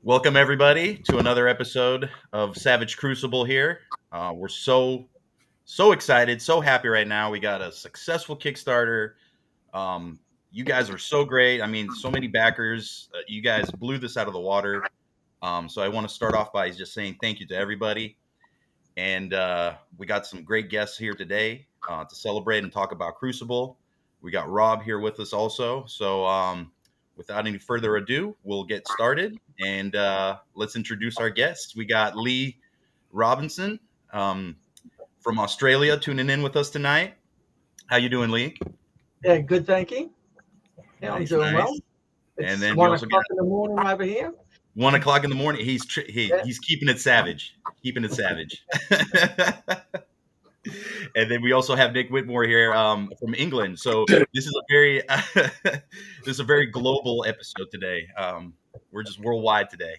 Welcome, everybody, to another episode of Savage Crucible here. We're so excited, so happy right now. We got a successful Kickstarter. You guys are so great. I mean, so many backers. You guys blew this out of the water. So I want to start off by just saying thank you to everybody. And we got some great guests here today to celebrate and talk about Crucible. We got Rob here with us also. So without any further ado, we'll get started and let's introduce our guests. We got Lee Robinson from Australia tuning in with us tonight. How you doing, Lee? Yeah, good, thank you. Yeah, Nice, I'm doing nice. well. It's And then 1 we also o'clock got in the morning over here. 1 o'clock in the morning. He's keeping it savage, And then we also have Nick Whitmore here from England. So this is a very global episode today. We're just worldwide today.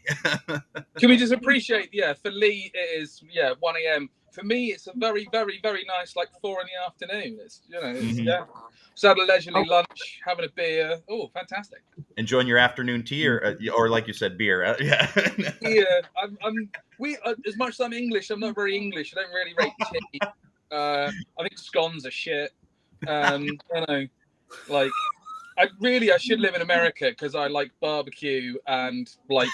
Can we just appreciate? Yeah, for Lee it is 1 a.m. For me, it's a very, very, very nice 4 in the afternoon. It's just had a leisurely lunch, having a beer. Oh, fantastic! Enjoying your afternoon tea or like you said, beer. Yeah. We as much as I'm English, I'm not very English. I don't really rate tea. I think scones are shit. I should live in America because I like barbecue and like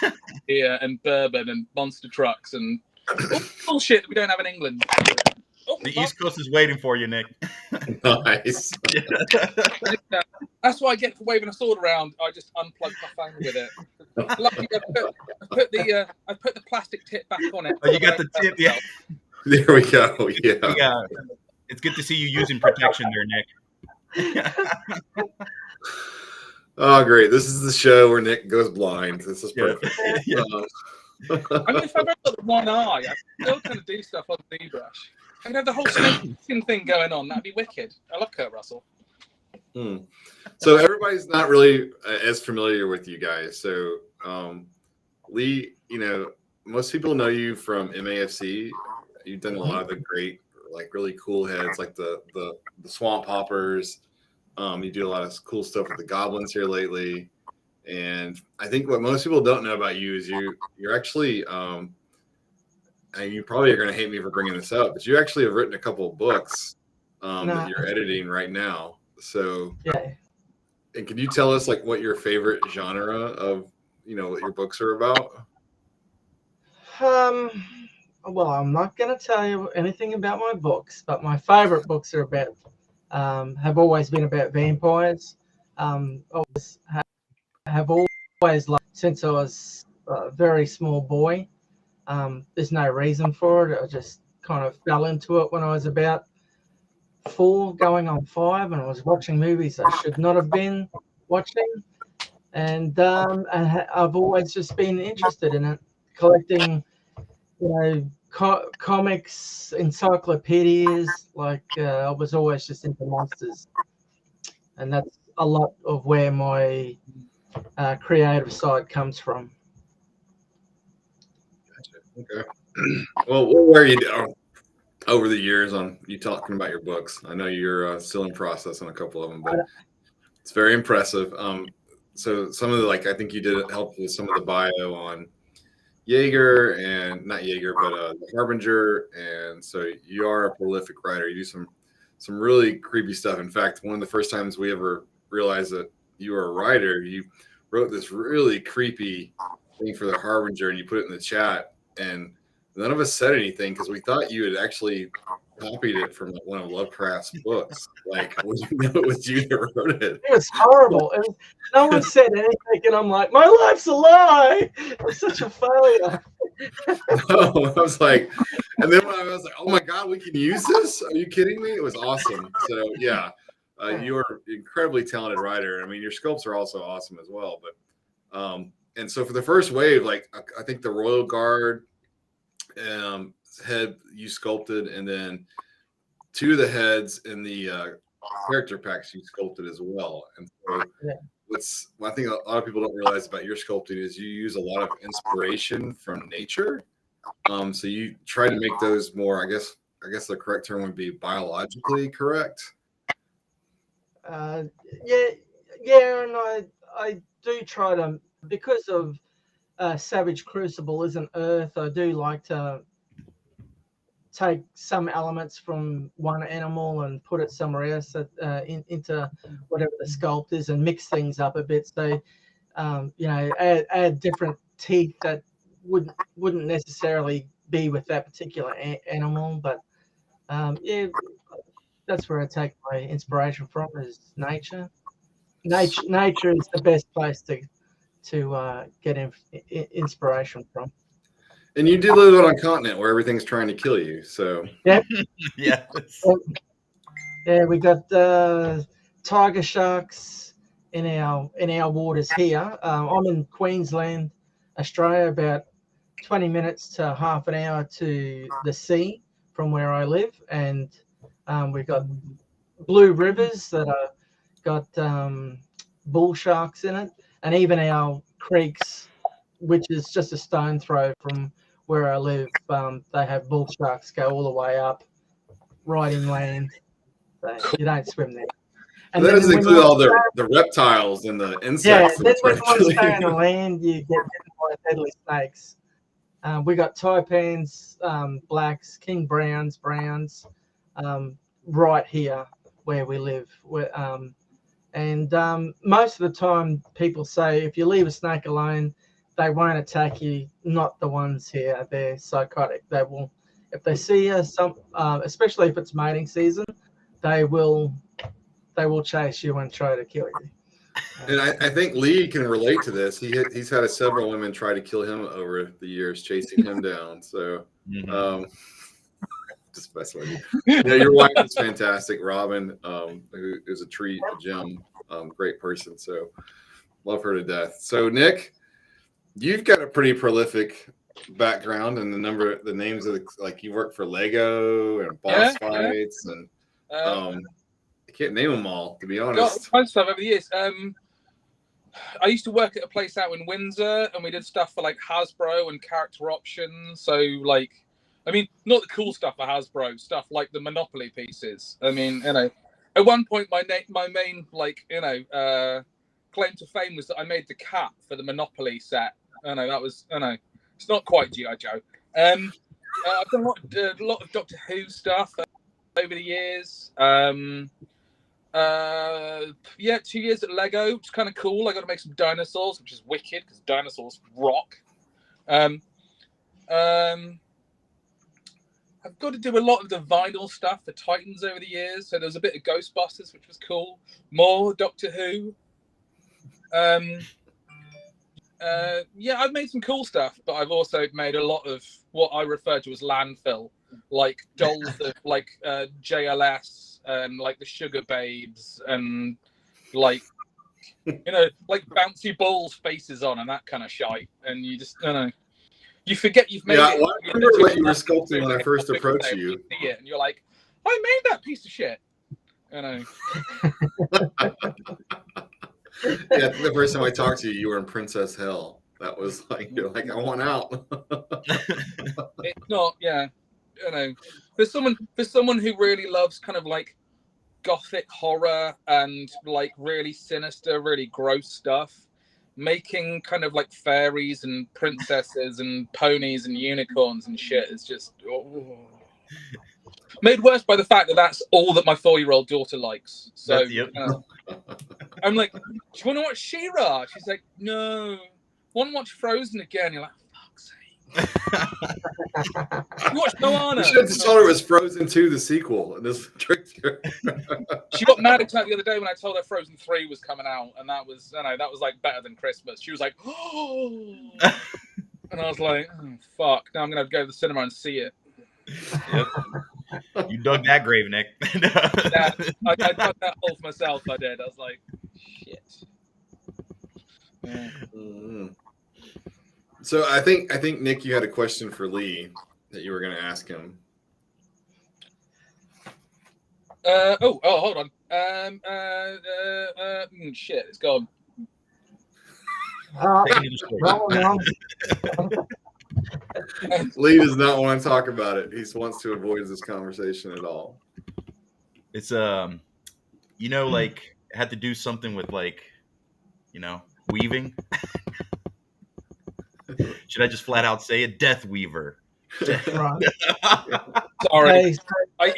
beer and bourbon and monster trucks and bullshit that we don't have in England. The East Coast is waiting for you, Nick. Nice. That's why I get for waving a sword around. I just unplug my phone with it. Luckily, I put the plastic tip back on it. Oh, you got the tip, yeah. There we go. Yeah. It's good to see you using protection there, Nick. Oh, great. This is the show where Nick goes blind. This is perfect. Yeah. I mean, if I've only got one eye, I still kind of do stuff on the ZBrush. I could have the whole skin thing going on. That'd be wicked. I love Kurt Russell. So everybody's not really as familiar with you guys. So Lee, most people know you from MAFC. You've done a lot of the great, really cool heads, like the swamp hoppers. You do a lot of cool stuff with the goblins here lately. And I think what most people don't know about you is you're actually, and you probably are going to hate me for bringing this up, but you actually have written a couple of books that you're editing right now. So, and can you tell us what your favorite genre of, what your books are about? Well, I'm not going to tell you anything about my books, but my favorite books are about, have always been about vampires. Have always loved since I was a very small boy. There's no reason for it. I just kind of fell into it when I was about 4 going on 5, and I was watching movies I should not have been watching. And I've always just been interested in it, collecting, comics, encyclopedias. I was always just into monsters, and that's a lot of where my creative side comes from. Gotcha. Okay. Well, where are you down over the years on you talking about your books? I know you're still in process on a couple of them, but it's very impressive. So some of the I think you did help with some of the bio on Jaeger and not Jaeger, but the Harbinger, and so you are a prolific writer. You do some really creepy stuff. In fact, one of the first times we ever realized that you were a writer, you wrote this really creepy thing for the Harbinger, and you put it in the chat. And None of us said anything because we thought you had actually copied it from one of Lovecraft's books. Like, we didn't know it was you that wrote it. It was horrible. No one said anything, and I'm like, my life's a lie. I'm such a failure. No, I was like, and then when I was like, oh my God, we can use this? Are you kidding me? It was awesome. So yeah, you're an incredibly talented writer. I mean, your sculpts are also awesome as well. But and so for the first wave, like I think the Royal Guard head you sculpted, and then 2 of the heads in the character packs you sculpted as well. And so what I think a lot of people don't realize about your sculpting is you use a lot of inspiration from nature. So you try to make those more, I guess the correct term would be biologically correct. And I do try to, because of Savage Crucible isn't Earth, I do like to take some elements from one animal and put it somewhere else into whatever the sculpt is, and mix things up a bit. So, add different teeth that wouldn't necessarily be with that particular animal. But that's where I take my inspiration from, is nature. Nature is the best place to get inspiration from. And you do live on a continent where everything's trying to kill you, so yeah. We got tiger sharks in our waters here. I'm in Queensland, Australia, about 20 minutes to half an hour to the sea from where I live, and we've got blue rivers that are got bull sharks in it, and even our creeks, which is just a stone throw from where I live, they have bull sharks go all the way up, right inland. So you don't swim there. And that doesn't include all the reptiles and the insects. Yeah, then when you want to stay on the land, you get by deadly snakes. We got taipans, blacks, king browns, right here where we live. And most of the time, people say if you leave a snake alone, they won't attack you. Not the ones here; they're psychotic. They will, if they see you, especially if it's mating season, they will chase you and try to kill you. And I think Lee can relate to this. He's had several women try to kill him over the years, chasing him down. So, just messing with you. Yeah, your wife is fantastic, Robin, who is a treat, a gem, great person. So, love her to death. So, Nick, you've got a pretty prolific background, and the names of you work for Lego and boss fights, and I can't name them all, to be honest. Got stuff over the years. I used to work at a place out in Windsor, and we did stuff for like Hasbro and character options. So not the cool stuff for Hasbro, stuff like the Monopoly pieces. I mean, at one point my main claim to fame was that I made the cat for the Monopoly set. It's not quite G.I. Joe. I've done a lot of Doctor Who stuff over the years. 2 years at Lego, which is kind of cool. I got to make some dinosaurs, which is wicked because dinosaurs rock. I've got to do a lot of the vinyl stuff for Titans over the years. So there was a bit of Ghostbusters, which was cool. More Doctor Who. I've made some cool stuff, but I've also made a lot of what I refer to as landfill, like dolls of JLS and like the Sugar Babes and like bouncy balls faces on and that kind of shite. And you just you forget you've made it. I remember what you were sculpting when I first approached you. You see it and you're like, I made that piece of shit. Yeah, the first time I talked to you, you were in Princess Hell. That was you're like, I want out. It's not, For someone who really loves kind of like gothic horror and like really sinister, really gross stuff, making kind of like fairies and princesses and ponies and unicorns and shit is just made worse by the fact that that's all that my 4-year-old daughter likes. So I'm like, do you want to watch She-Ra? She's like, no. Want to watch Frozen again? You're like, fuck's sake. You watched Moana. You should have told her it was Frozen 2, the sequel, and this tricked her. She got mad at me the other day when I told her Frozen 3 was coming out, and that was, that was like better than Christmas. She was like, oh, and I was like, oh, fuck. Now I'm gonna have to go to the cinema and see it. Yep. You dug that grave, Nick. Yeah, I dug that hole for myself. I did. I was like, shit. Yeah. Mm-hmm. So I think Nick, you had a question for Lee that you were going to ask him. Hold on. Shit, it's gone. Lee does not want to talk about it. He wants to avoid this conversation at all. It's like had to do something with weaving. Should I just flat out say it? Death Weaver. Sorry. I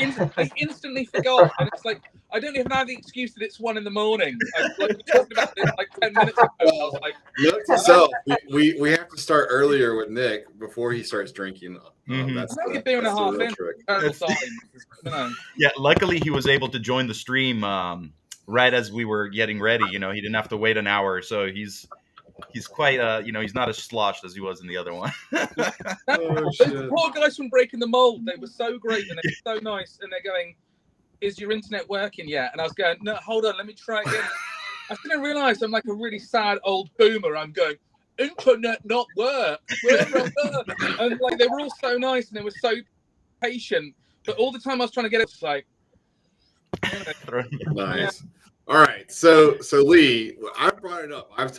instantly forgot, and it's like I don't even have the excuse that it's 1 a.m. I we talked about this like 10 minutes ago. I was like, note to self, we have to start earlier with Nick before he starts drinking. That's a beer and a half in. Yeah, luckily he was able to join the stream right as we were getting ready. He didn't have to wait an hour, so he's quite he's not as sloshed as he was in the other one. The poor guys from Breaking the Mold, they were so great and they were so nice, and they're going, is your internet working yet? And I was going, no, hold on, let me try again. I didn't realize I'm like a really sad old boomer. I'm going, internet not work. And like they were all so nice and they were so patient, but all the time I was trying to get it, it's like nice. All right, so Lee, I brought it up. I've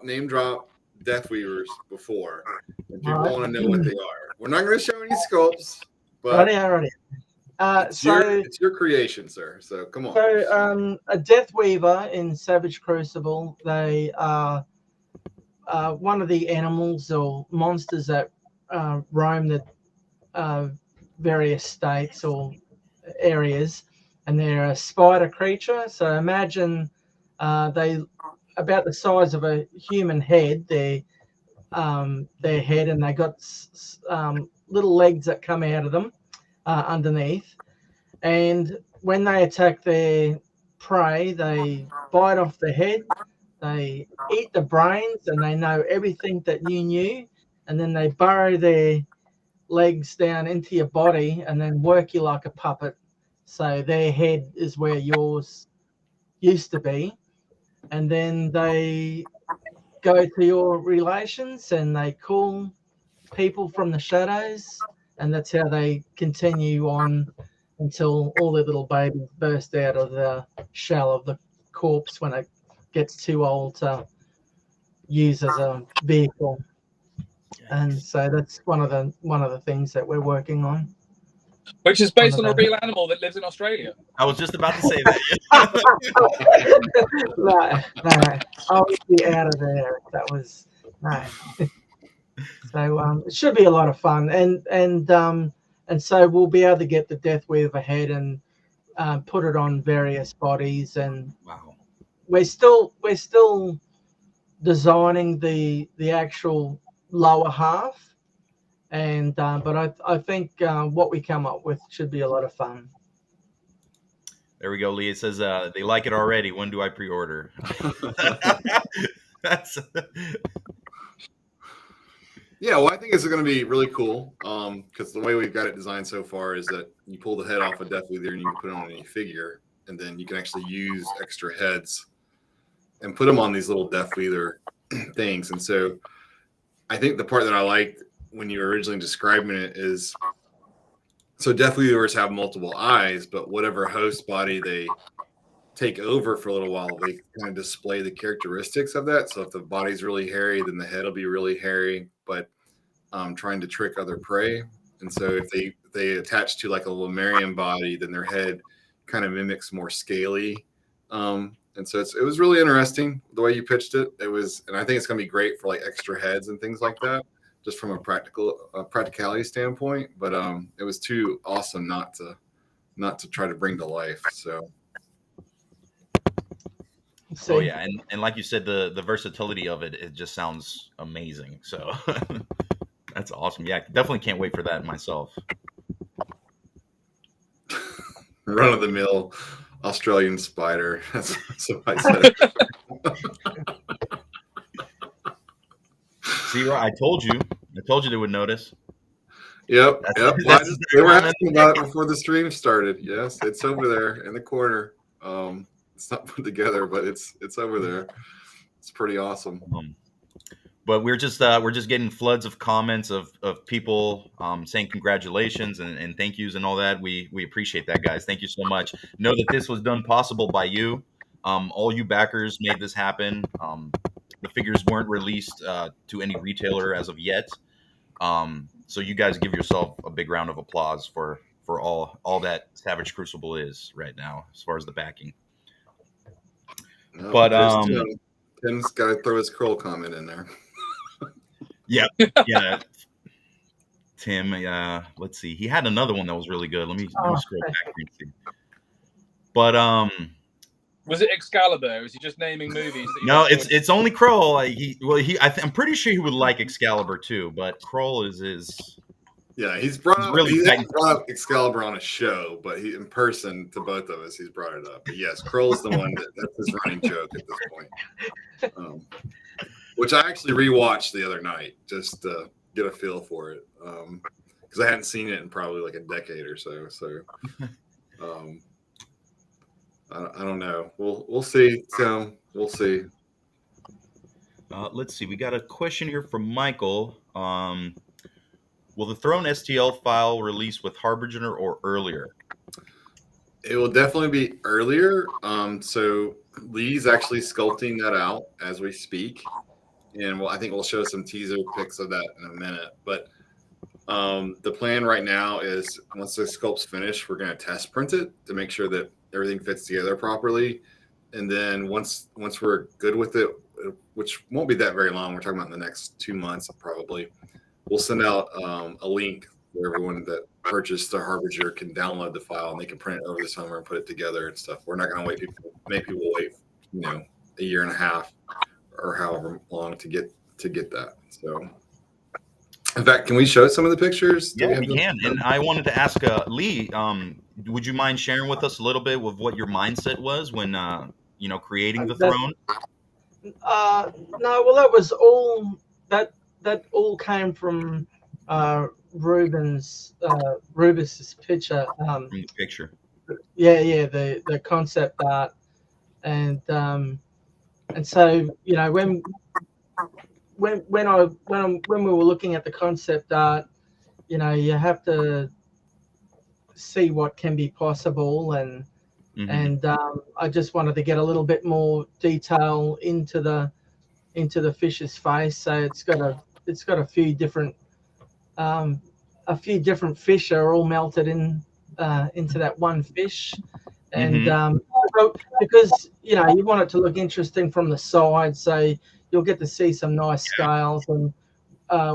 name dropped Death Weavers before, and people want to know what they are. We're not going to show any sculpts, but it's your creation, sir. So come on. So a Death Weaver in Savage Crucible, they are one of the animals or monsters that roam the various states or areas. And they're a spider creature. So imagine they about the size of a human head. Their head, and they got little legs that come out of them underneath. And when they attack their prey, they bite off the head. They eat the brains, and they know everything that you knew. And then they burrow their legs down into your body, and then work you like a puppet. So their head is where yours used to be. And then they go to your relations and they call people from the shadows. And that's how they continue on until all the little babies burst out of the shell of the corpse when it gets too old to use as a vehicle. And so that's one of the things that we're working on. Which is based on a real animal that lives in Australia. I was just about to say that. No, I would be out of there. That was no. So it should be a lot of fun, and so we'll be able to get the Death Weaver head and put it on various bodies, and wow, we're still designing the actual lower half. And but I think what we come up with should be a lot of fun. There we go, Lee. It says they like it already. When do I pre-order? Yeah, well, I think it's going to be really cool because the way we've got it designed so far is that you pull the head off a Death Weaver and you can put it on any figure, and then you can actually use extra heads and put them on these little Death Weaver things. And so I think the part that I liked when you were originally describing it is, so Death Weavers have multiple eyes, but whatever host body they take over for a little while, they kind of display the characteristics of that. So if the body's really hairy, then the head will be really hairy, but trying to trick other prey. And so if they attach to like a Lemurian body, then their head kind of mimics more scaly. And so it was really interesting the way you pitched it. It was, and I think it's going to be great for like extra heads and things like that, just from a practicality standpoint. But it was too awesome not to try to bring to life. So. Oh yeah, and like you said, the versatility of it just sounds amazing. So That's awesome. Yeah, definitely can't wait for that myself. Run of the mill Australian spider. That's what I said. See, I told you they would notice. Yep. That's They were asking about it before the stream started. Yes, it's over there in the corner. It's not put together, but it's over there. It's pretty awesome. But we're just getting floods of comments of people saying congratulations and thank yous and all that. We appreciate that, guys. Thank you so much. Know that this was done possible by you. All you backers made this happen. The figures weren't released to any retailer as of yet. So you guys give yourself a big round of applause for all that Savage Crucible is right now as far as the backing. No, but Tim's got to throw his curl comment in there. Yeah. Tim, let's see. He had another one that was really good. Let me scroll back and see. But was it Excalibur? Is he just naming movies? No, it's only Kroll. I'm pretty sure he would like Excalibur too, but Kroll is. Yeah, he's brought up Excalibur on a show, but he in person to both of us, he's brought it up. But yes, Kroll's the one that's his running joke at this point. Which I actually rewatched the other night just to get a feel for it, because I hadn't seen it in probably like a decade or so. So I don't know. We'll see. So we'll see. Let's see. We got a question here from Michael. Will the Throne STL file release with Harbinger or earlier? It will definitely be earlier. So Lee's actually sculpting that out as we speak. And I think we'll show some teaser pics of that in a minute. But the plan right now is once the sculpt's finished, we're going to test print it to make sure that everything fits together properly. And then once we're good with it, which won't be that very long, we're talking about in the next 2 months probably, we'll send out a link where everyone that purchased the Harbinger can download the file and they can print it over the summer and put it together and stuff. We're not going to make people wait, a year and a half or however long to get that. So, in fact, can we show some of the pictures? Yeah, we can. And I wanted to ask Lee, would you mind sharing with us a little bit of what your mindset was when creating the throne? No, well, that was all that all came from Rubens's picture. From the picture. Yeah, the concept art, and so when we were looking at the concept art, you have to see what can be possible, and I just wanted to get a little bit more detail into the fish's face. So it's got a few different fish are all melted into that one fish, and because you want it to look interesting from the side, so you'll get to see some nice scales, and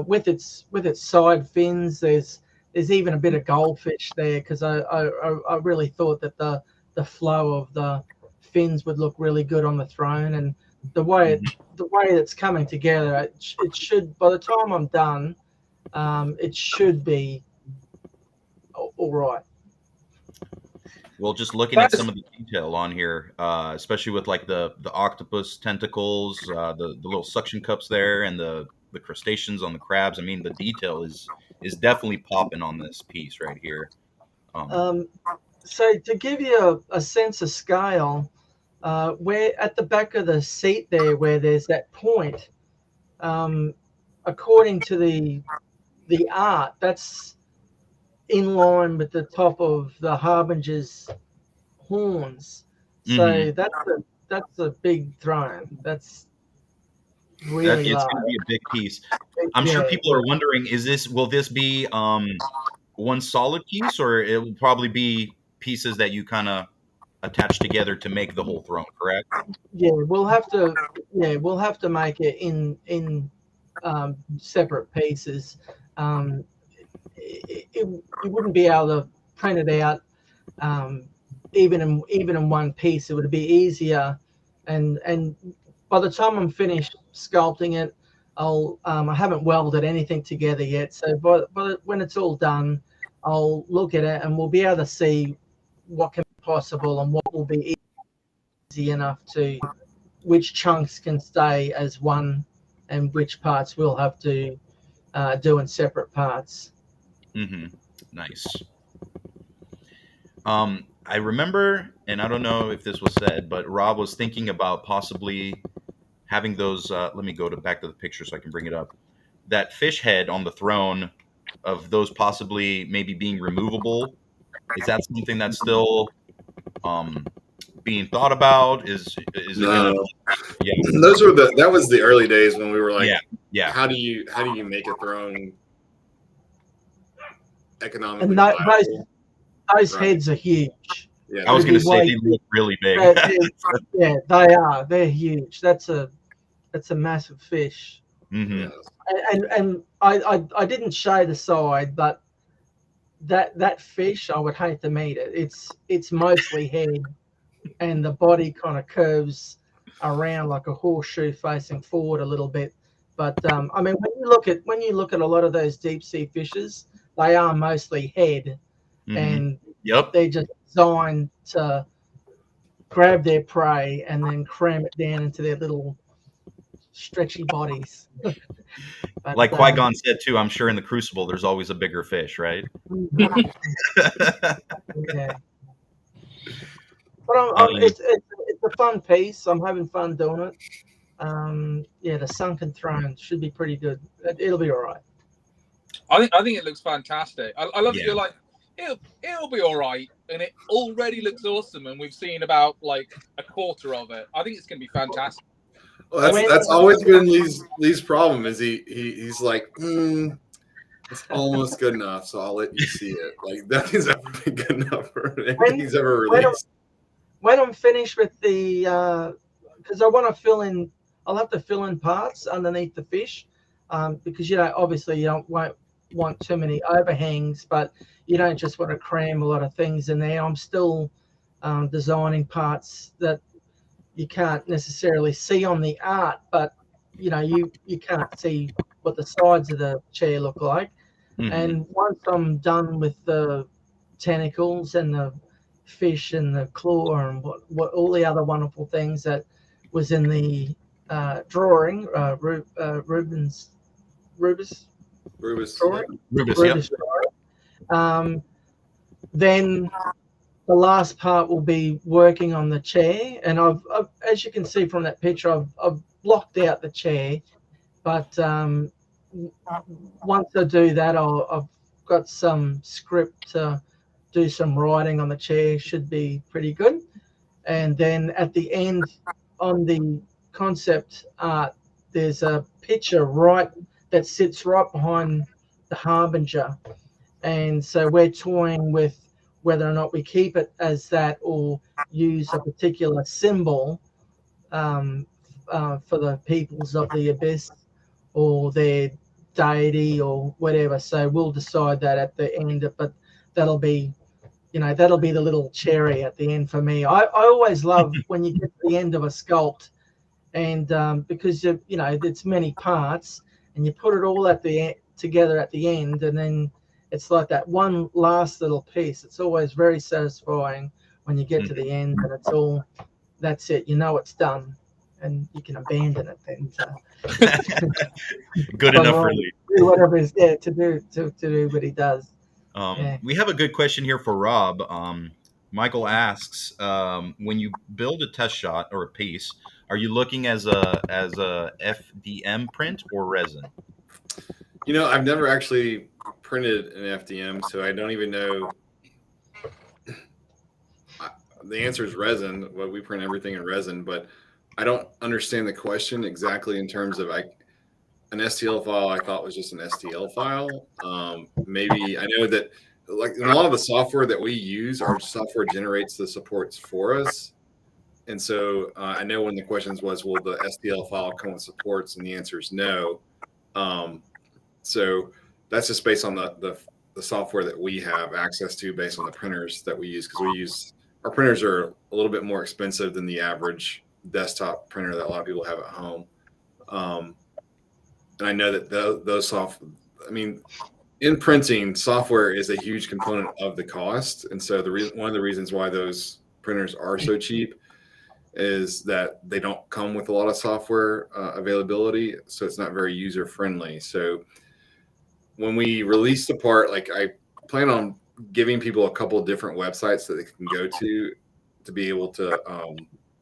with its side fins, there's even a bit of goldfish there, because I really thought that the flow of the fins would look really good on the throne, and the way it's coming together, it should, by the time I'm done, it should be all right. Well, just looking at some of the detail on here, especially with like the octopus tentacles, the little suction cups there, and the crustaceans on the crabs. I mean, the detail is definitely popping on this piece right here. So to give you a sense of scale, where at the back of the seat there, where there's that point, according to the art, that's in line with the top of the Harbinger's horns. So that's a big throne. That's really it's going to be a big piece. I'm sure people are wondering: will this be one solid piece, or it will probably be pieces that you kind of attach together to make the whole throne? Correct? Yeah, we'll have to make it in separate pieces. You wouldn't be able to print it out even in one piece. It would be easier, and by the time I'm finished sculpting it, I haven't welded anything together yet. So but when it's all done, I'll look at it and we'll be able to see what can be possible and what will be easy enough to, which chunks can stay as one and which parts we'll have to do in separate parts. Nice. I remember, and I don't know if this was said, but Rob was thinking about possibly having those. Let me go back to the picture so I can bring it up. That fish head on the throne, of those possibly maybe being removable. Is that something that's still being thought about? Is it No. gonna? Yeah. Those were that was the early days when we were like, yeah. How do you make a throne economically And viable? those heads are huge. Yeah, I was going to say they look really big. Yeah, they are. They're huge. That's a massive fish. Mm-hmm. And I didn't show the side, but that fish, I would hate to meet it. It's mostly head, and the body kind of curves around like a horseshoe facing forward a little bit. But I mean, when you look at a lot of those deep sea fishes, they are mostly head, and they're just designed to grab their prey and then cram it down into their little stretchy bodies. But, like Qui-Gon said too, I'm sure in the Crucible there's always a bigger fish, right? Yeah. But it's a fun piece. I'm having fun doing it. Yeah, the sunken throne should be pretty good. It'll be all right. I think it looks fantastic. I love that you're like, it'll be all right, and it already looks awesome, and we've seen about like a quarter of it. I think it's going to be fantastic. Well, that's always been Lee's problem. Is he's like, it's almost good enough, so I'll let you see it. Like nothing's ever been good enough for anything he's ever released. When I'm finished with the, because I want to fill in, I'll have to fill in parts underneath the fish, because obviously you won't want too many overhangs, but you don't just want to cram a lot of things in there. I'm still designing parts that you can't necessarily see on the art, but you can't see what the sides of the chair look like. And once I'm done with the tentacles and the fish and the claw and what all the other wonderful things that was in the drawing, Rubus drawing. Rubus drawing. Then the last part will be working on the chair, and I've as you can see from that picture, I've blocked out the chair, but once I do that, I've got some script to do some writing on the chair. Should be pretty good. And then at the end, on the concept art, there's a picture that sits right behind the Harbinger, and so we're toying with whether or not we keep it as that or use a particular symbol for the peoples of the abyss or their deity or whatever. So we'll decide that at the end, but that'll be the little cherry at the end for me. I always love when you get to the end of a sculpt, and because it's many parts, and you put it all together at the end, and then it's like that one last little piece. It's always very satisfying when you get to the end and that's it. It's done, and you can abandon it then. So. Good enough for Lee. Do whatever is there to do what he does. We have a good question here for Rob. Michael asks, when you build a test shot or a piece, are you looking as a FDM print or resin? I've never actually printed an FDM, so I don't even know. The answer is resin. Well, we print everything in resin, but I don't understand the question exactly in terms of an STL file. I thought was just an STL file. Maybe I know that like in a lot of the software that we use, our software generates the supports for us. And so I know when the questions was, will the STL file come with supports? And the answer is no. So that's just based on the software that we have access to based on the printers that we use, because our printers are a little bit more expensive than the average desktop printer that a lot of people have at home. and I know that those I mean, in printing, software is a huge component of the cost, and so one of the reasons why those printers are so cheap is that they don't come with a lot of software availability, so it's not very user friendly. So when we release the part, like I plan on giving people a couple of different websites that they can go to be able to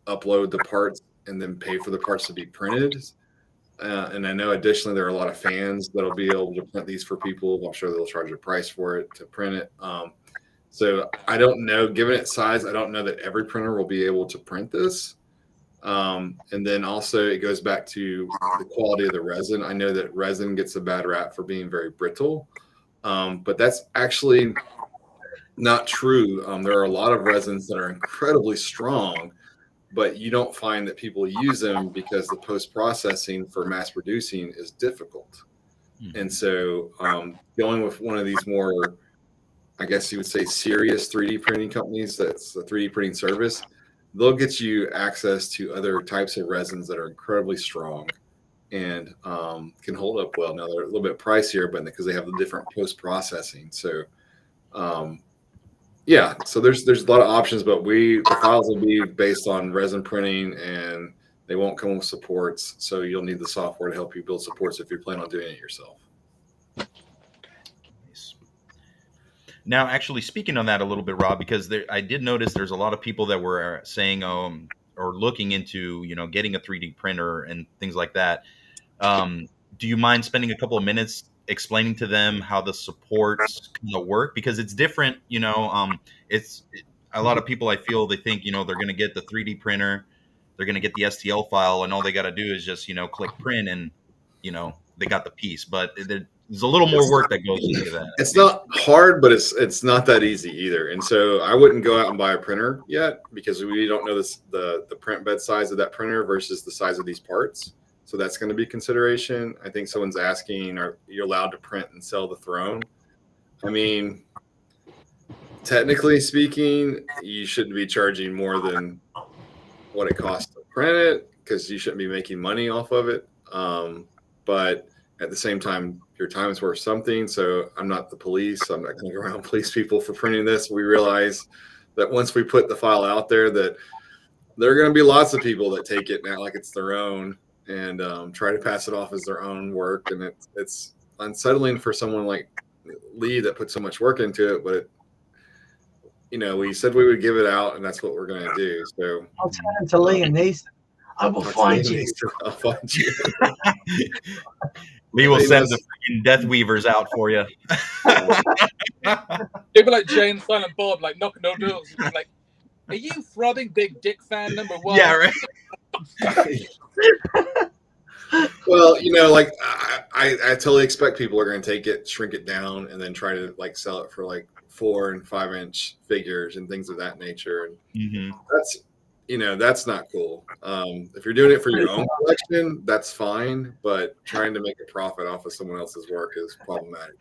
upload the parts and then pay for the parts to be printed. And I know additionally there are a lot of fans that'll be able to print these for people. I'm sure they'll charge a price for it to print it. So I don't know, given its size, I don't know that every printer will be able to print this. And then also it goes back to the quality of the resin. I know that resin gets a bad rap for being very brittle, but that's actually not true. There are a lot of resins that are incredibly strong, but you don't find that people use them because the post-processing for mass producing is difficult. And so going with one of these more, I guess you would say, serious 3D printing companies, that's a 3D printing service, they'll get you access to other types of resins that are incredibly strong and can hold up well. Now, they're a little bit pricier, but because they have the different post-processing. So, yeah, so there's a lot of options, but the files will be based on resin printing, and they won't come with supports. So you'll need the software to help you build supports if you plan on doing it yourself. Now, actually, speaking on that a little bit, Rob, because I did notice there's a lot of people that were saying or looking into, getting a 3D printer and things like that. Do you mind spending a couple of minutes explaining to them how the supports kind of work? Because it's different, it's a lot of people, I feel, they think, they're going to get the 3D printer, they're going to get the STL file, and all they got to do is just, click print and, they got the piece. But there's a little more work that goes into that. It's not hard, but it's not that easy either. And so I wouldn't go out and buy a printer yet because we don't know the print bed size of that printer versus the size of these parts. So that's going to be consideration. I think someone's asking, are you allowed to print and sell the throne? I mean, technically speaking, you shouldn't be charging more than what it costs to print it because you shouldn't be making money off of it. But at the same time, your time is worth something. So I'm not the police. I'm not going to go around police people for printing this. We realize that once we put the file out there, that there are going to be lots of people that take it now like it's their own and try to pass it off as their own work. And it's unsettling for someone like Lee that put so much work into it. But, we said we would give it out, and that's what we're going to do. So I'll turn to Lee and Nathan. I will find you. I'll find you. We will send the freaking Death Weavers out for you. People like Jay and Silent Bob, like knocking on doors, like, "Are you throbbing big dick fan number one?" Yeah, right. Well, I totally expect people are going to take it, shrink it down, and then try to sell it for 4 and 5 inch figures and things of that nature. And that's not cool. If you're doing it for your own collection, that's fine, but trying to make a profit off of someone else's work is problematic.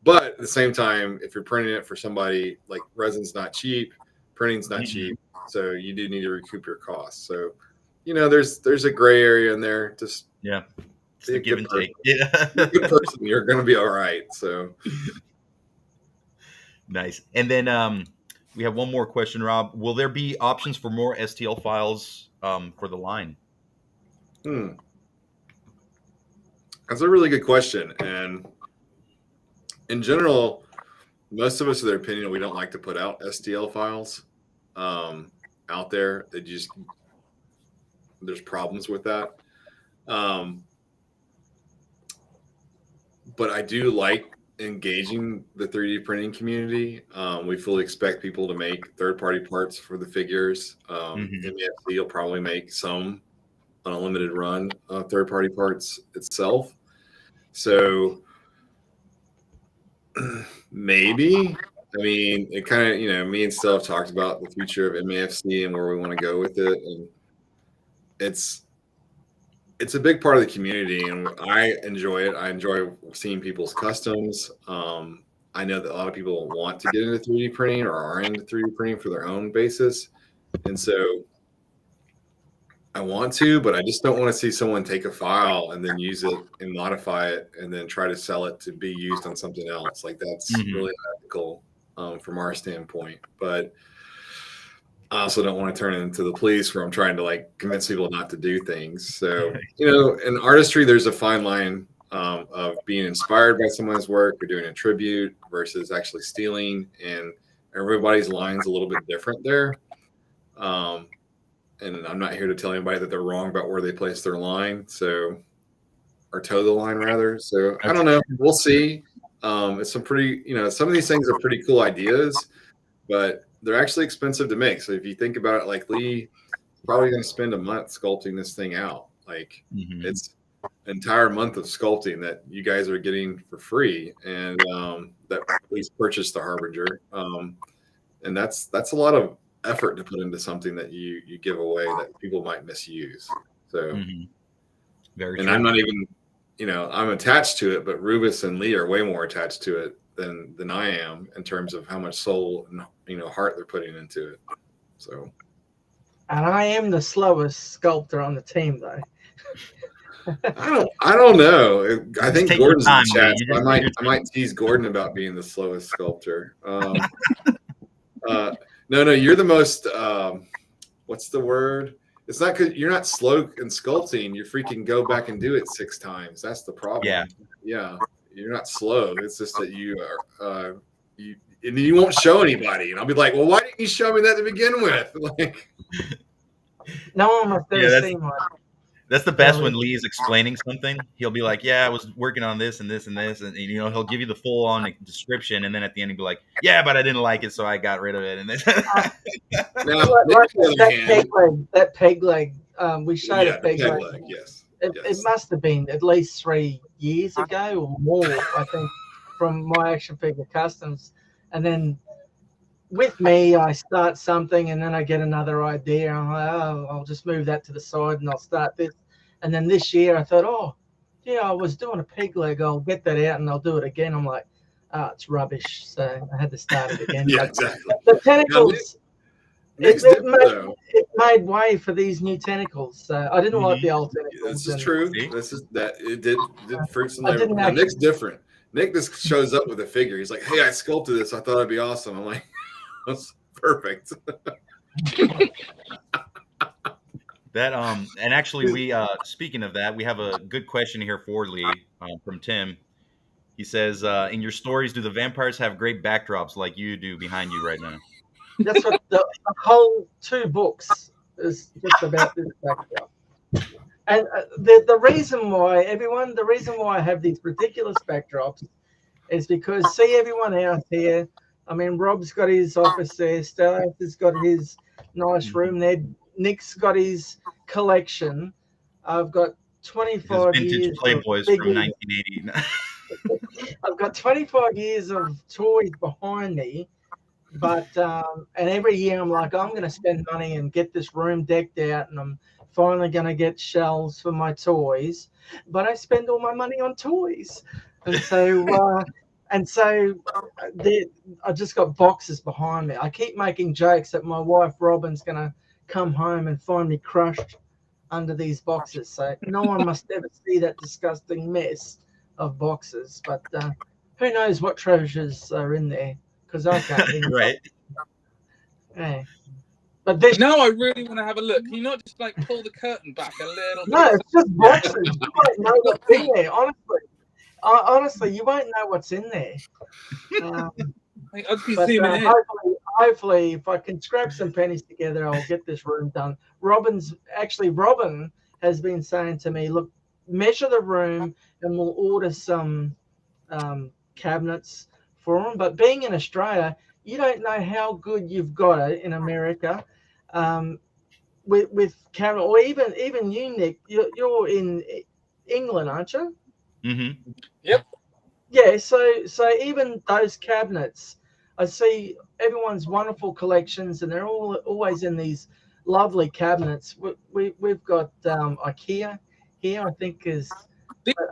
But at the same time, if you're printing it for somebody, resin's not cheap, printing's not cheap, so you do need to recoup your costs. So, there's a gray area in there. Just be a give and person. take. Yeah, Be a good person. You're going to be all right. So nice. And then we have one more question, Rob. Will there be options for more STL files for the line? That's a really good question. And in general, most of us are their opinion, we don't like to put out STL files out there. There's problems with that. But I do like engaging the 3D printing community. We fully expect people to make third-party parts for the figures. MAFC will probably make some on a limited run third-party parts itself. So maybe, it kind of, me and Steph talked about the future of MAFC and where we want to go with it. And it's a big part of the community, and I enjoy it. I enjoy seeing people's customs. I know that a lot of people want to get into 3D printing or are into 3D printing for their own basis. And so I want to, but I just don't want to see someone take a file and then use it and modify it and then try to sell it to be used on something else. Like that's really unethical from our standpoint. But I also don't want to turn it into the police where I'm trying to like convince people not to do things. So, in artistry, there's a fine line of being inspired by someone's work or doing a tribute versus actually stealing. And everybody's line's a little bit different there. And I'm not here to tell anybody that they're wrong about where they place their line. So, or toe the line rather. So I don't know. We'll see. It's some pretty, some of these things are pretty cool ideas, but they're actually expensive to make. So if you think about it, like Lee, probably going to spend a month sculpting this thing out. Like it's an entire month of sculpting that you guys are getting for free, and that Lee's purchased the Harbinger. And that's a lot of effort to put into something that you give away that people might misuse. So, Very and true. I'm not even, I'm attached to it, but Rubus and Lee are way more attached to it than I am in terms of how much soul and heart they're putting into it. So, and I am the slowest sculptor on the team, though. I don't know. I think take Gordon's your in the time, chat. man. So I might tease Gordon about being the slowest sculptor. No, you're the most. What's the word? It's not because you're not slow in sculpting. You freaking go back and do it 6 times. That's the problem. Yeah. You're not slow. It's just that you are. And you won't show anybody. And I'll be like, well, why didn't you show me that to begin with? Like, no one must ever see mine. That's the best when Lee is explaining something. He'll be like, yeah, I was working on this and this and this. And, he'll give you the full on description. And then at the end, he'll be like, yeah, but I didn't like it. So I got rid of it. And then that peg leg, we showed a peg leg. Yes. It must have been at least 3 years ago or more, I think, from my action figure customs. And then with me, I start something and then I get another idea. I'm like, oh, I'll just move that to the side and I'll start this. And then this year I thought, I was doing a peg leg. I'll get that out and I'll do it again. I'm like, it's rubbish. So I had to start it again. Yeah, exactly. The tentacles, it made way for these new tentacles. So I didn't like the old tentacles. This is true. This is that it did fruits and labor. Now, Nick's different. Nick just shows up with a figure. He's like, hey, I sculpted this. I thought it'd be awesome. I'm like, that's perfect. That and actually we speaking of that, we have a good question here for Lee from Tim. He says, in your stories, do the vampires have great backdrops like you do behind you right now? That's what the whole 2 books is just about this backdrop. And the reason why I have these ridiculous backdrops is because see everyone out here. I mean, Rob's got his office there. Stellath has got his nice room there. Nick's got his collection. I've got 25 his vintage years. Playboys from 1980. I've got 25 years of toys behind me. But and every year I'm like, I'm going to spend money and get this room decked out, and I'm finally going to get shelves for my toys. But I spend all my money on toys, and so I just got boxes behind me. I keep making jokes that my wife Robin's going to come home and find me crushed under these boxes. So no one must ever see that disgusting mess of boxes. But who knows what treasures are in there? Because I can't. Right. Yeah. But now I really want to have a look. Can you not just like pull the curtain back a little bit? No, it's just boxes. You won't know what's in there, honestly. Honestly, you won't know what's in there. Hopefully, if I can scrap some pennies together, I'll get this room done. Robin has been saying to me, look, measure the room and we'll order some cabinets for them. But being in Australia, you don't know how good you've got it in America with cabinet, or even you, Nick. You're in England, aren't you? Mm-hmm. Yep. Yeah. So even those cabinets, I see everyone's wonderful collections, and they're always in these lovely cabinets. We've got IKEA here, I think is.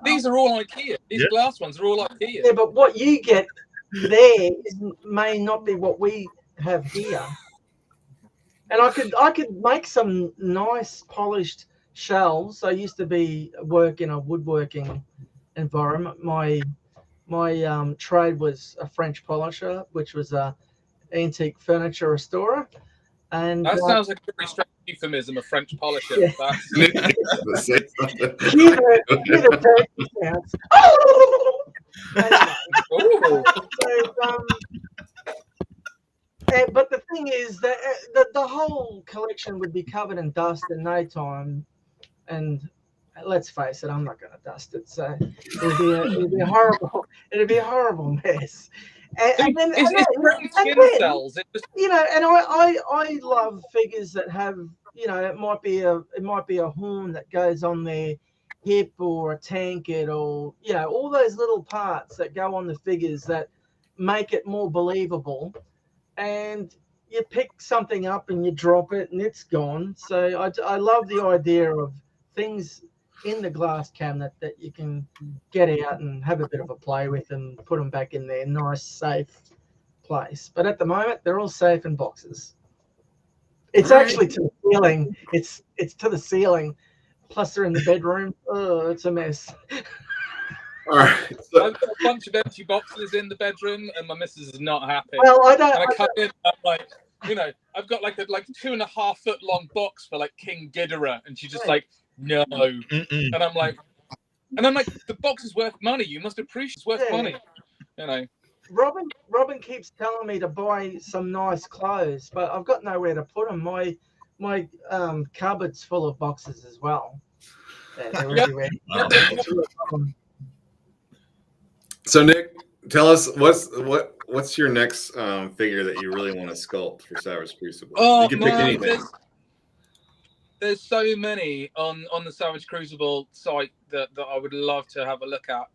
These are all IKEA. These glass ones are all IKEA. Yeah, but what you get there may not be what we have here. And I could make some nice polished shelves. I used to work in a woodworking environment. My trade was a French polisher, which was a antique furniture restorer. And that sounds like a very strange euphemism, a French polisher. Yeah. That's... hear the turkey sounds. Anyway, Ooh. but the thing is that the whole collection would be covered in dust in no time, and let's face it, I'm not going to dust it, so it'd be a horrible mess. And then, skin cells. It just... you know, and I love figures that have, you know, it might be a horn that goes on their hip or a tankard, or, you know, all those little parts that go on the figures that make it more believable. And you pick something up and you drop it and it's gone. So I love the idea of things in the glass cabinet that you can get out and have a bit of a play with and put them back in their nice, safe place. But at the moment, they're all safe in boxes. It's actually to the ceiling. It's to the ceiling. Plus, they're in the bedroom. Oh, it's a mess. All right. So, I've got a bunch of empty boxes in the bedroom, and my missus is not happy. Well, I don't. And I come in, I'm like, you know, I've got like a 2.5 foot long box for like King Ghidorah, and she's just like, no. And I'm like, the box is worth money. You must appreciate it's worth money. You know. Robin keeps telling me to buy some nice clothes, but I've got nowhere to put them. My cupboard's full of boxes as well. They're everywhere. So Nick, tell us what's your next figure that you really want to sculpt for Savage Crucible? Oh, you can pick man, anything. There's so many on the Savage Crucible site that I would love to have a look at.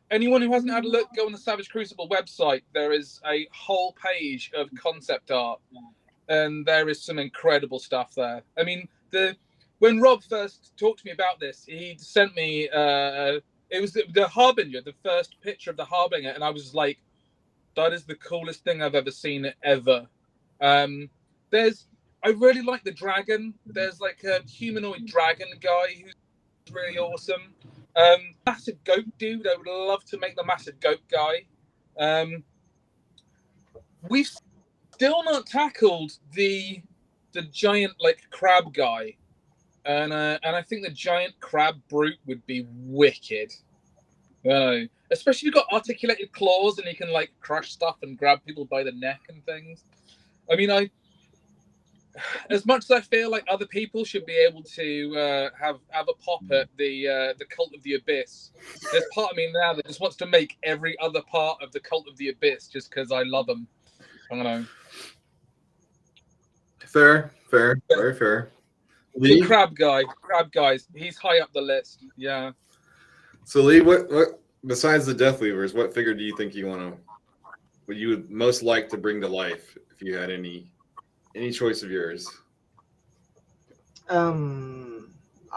Anyone who hasn't had a look, go on the Savage Crucible website. There is a whole page of concept art, and there is some incredible stuff there. I mean, when Rob first talked to me about this, he sent me it was the Harbinger, the first picture of the Harbinger, and I was like, that is the coolest thing I've ever seen ever. I really like the dragon. There's like a humanoid dragon guy who's really awesome. Massive goat dude. I would love to make the massive goat guy. We've still not tackled the giant like crab guy, and I think the giant crab brute would be wicked. Especially if you've got articulated claws and you can like crush stuff and grab people by the neck and things. I mean, as much as I feel like other people should be able to have a pop at the Cult of the Abyss, there's part of me now that just wants to make every other part of the Cult of the Abyss just because I love them. I don't know. Fair, very fair. The crab guys, he's high up the list. Yeah. So Lee, what besides the Death Weavers, what figure do you think you would most like to bring to life if you had any choice of yours? I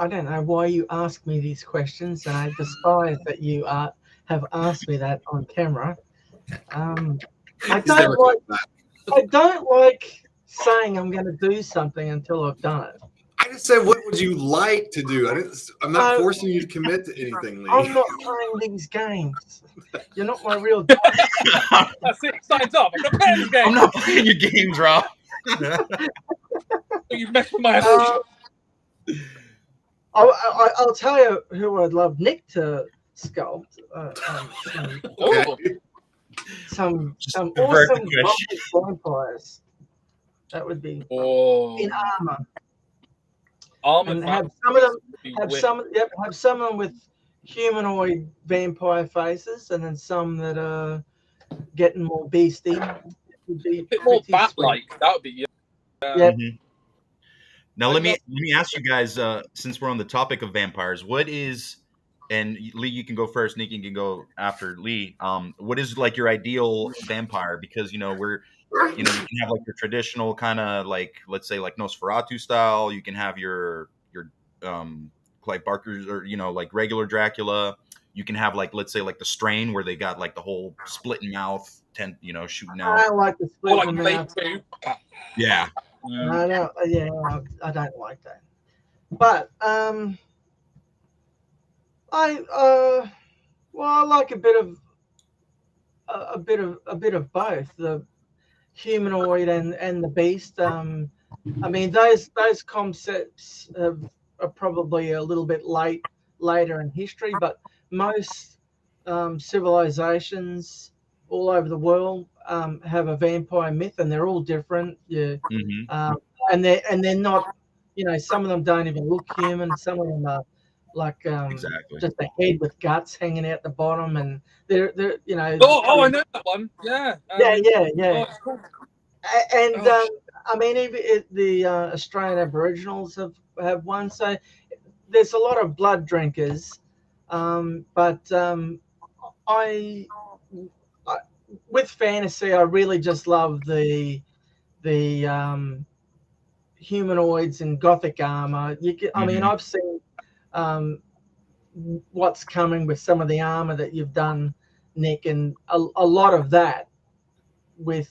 don't know why you ask me these questions, and I despise that you have asked me that on camera. I don't like saying I'm going to do something until I've done it. I just said, what would you like to do? I'm not forcing you to commit to anything, Lee. I'm not playing these games. You're not my real. That's it. Signs off. I'm not playing these games. I'm not playing your games, Rob. You've messed with my emotions. I'll tell you who I'd love Nick to sculpt. Some awesome vampires. That would be in armor. And have some of them with humanoid vampire faces, and then some that are getting more beastie. Would be more bat-like. That would be yeah. Mm-hmm. Now let me ask you guys, since we're on the topic of vampires, what is, and Lee, you can go first, Nick, you can go after Lee. What is like your ideal vampire? Because you can have like your traditional kind of like, let's say like Nosferatu style. You can have your Clive Barker's, or like regular Dracula. You can have like, let's say like the Strain, where they got like the whole splitting mouth, shooting out. I like the splitting mouth. Yeah. I know. Yeah, I don't like that. But I like a bit of both, the humanoid and the beast. I mean, those concepts are probably a little bit later in history, but most civilizations all over the world have a vampire myth, and they're all different. Yeah, Mm-hmm. and they're not. Some of them don't even look human. Some of them are like Exactly. just a head with guts hanging out the bottom, and they're Oh, I know that one. Yeah. yeah. Oh, it's cool. And Oh, I mean, even the Australian Aboriginals have one. So there's a lot of blood drinkers, but I with fantasy, I really just love the humanoids and gothic armor. I mean, I've seen um, what's coming with some of the armor that you've done, Nick, and a lot of that with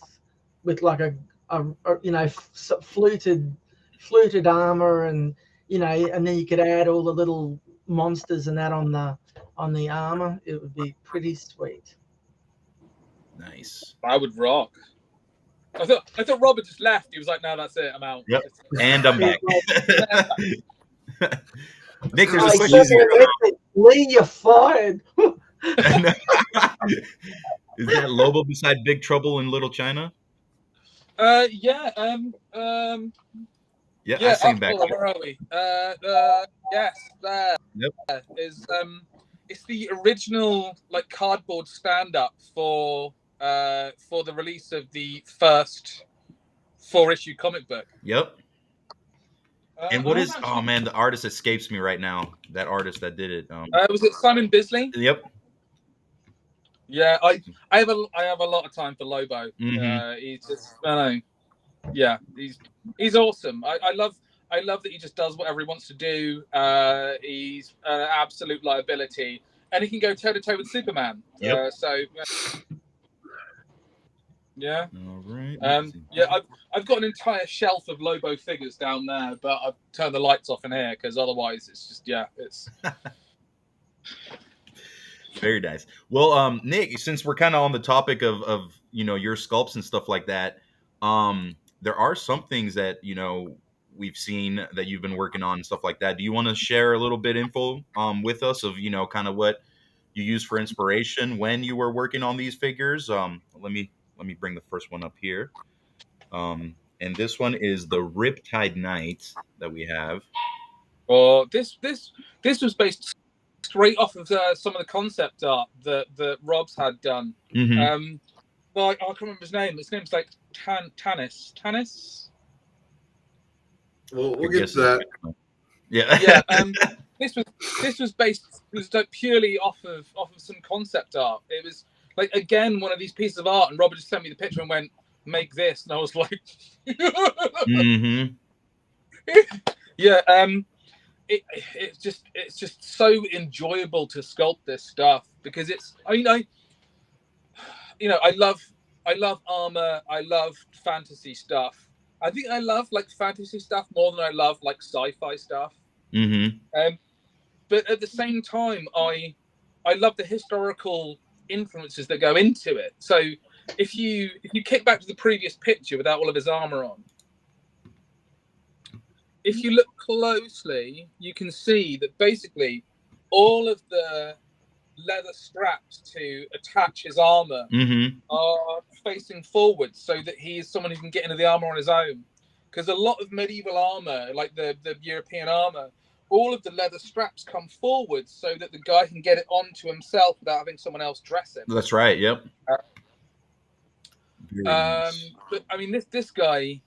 like a fluted armor, and and then you could add all the little monsters and that on the armor. It would be pretty sweet. Nice. I would rock. I thought Robert just left. He was like, "No, that's it. I'm out." Yep. And I'm back. Nick, there's a Oh, question here. Lee, you're fired. Is that Lobo beside Big Trouble in Little China? Yeah. Yeah, Yeah. I see him back there. Where are we? Yes. There. Yep. Is it's the original like cardboard stand-up for the release of the first 4-issue comic book. Yep. And what is? Oh man, the artist escapes me right now. That artist that did it. Was it Simon Bisley? Yep. Yeah, I have a lot of time for Lobo. Mm-hmm. He's just, I know. Yeah, he's awesome. I love that he just does whatever he wants to do. He's an absolute liability, and he can go toe to toe with Superman. Yep. Yeah. All right. Yeah, I've got an entire shelf of Lobo figures down there, but I've turned the lights off in here because otherwise it's just it's. Very nice. Well, Nick, since we're kind of on the topic of your sculpts and stuff like that, there are some things that we've seen that you've been working on and stuff like that. Do you want to share a little bit info with us of kind of what you used for inspiration when you were working on these figures? Let me bring the first one up here. And this one is the Riptide Knight that we have. Well, this was based straight off of some of the concept art that Rob's had done. Mm-hmm. Well, I can't remember his name. His name's like Tanis. Well, we'll get to that. Yeah. Yeah. This was based. It was like purely off of some concept art. It was like again one of these pieces of art, and Robert just sent me the picture and went, "Make this," and I was like, mm-hmm. Yeah. It's just so enjoyable to sculpt this stuff because I love armor. I love fantasy stuff. I think I love like fantasy stuff more than I love like sci-fi stuff. Mm-hmm. But at the same time, I love the historical influences that go into it. So if you kick back to the previous picture without all of his armor on, if you look closely, you can see that basically all of the leather straps to attach his armor are facing forward so that he is someone who can get into the armor on his own. Because a lot of medieval armor, like the European armor, all of the leather straps come forward so that the guy can get it onto himself without having someone else dress him. That's right. Yep. Nice. But I mean, this guy.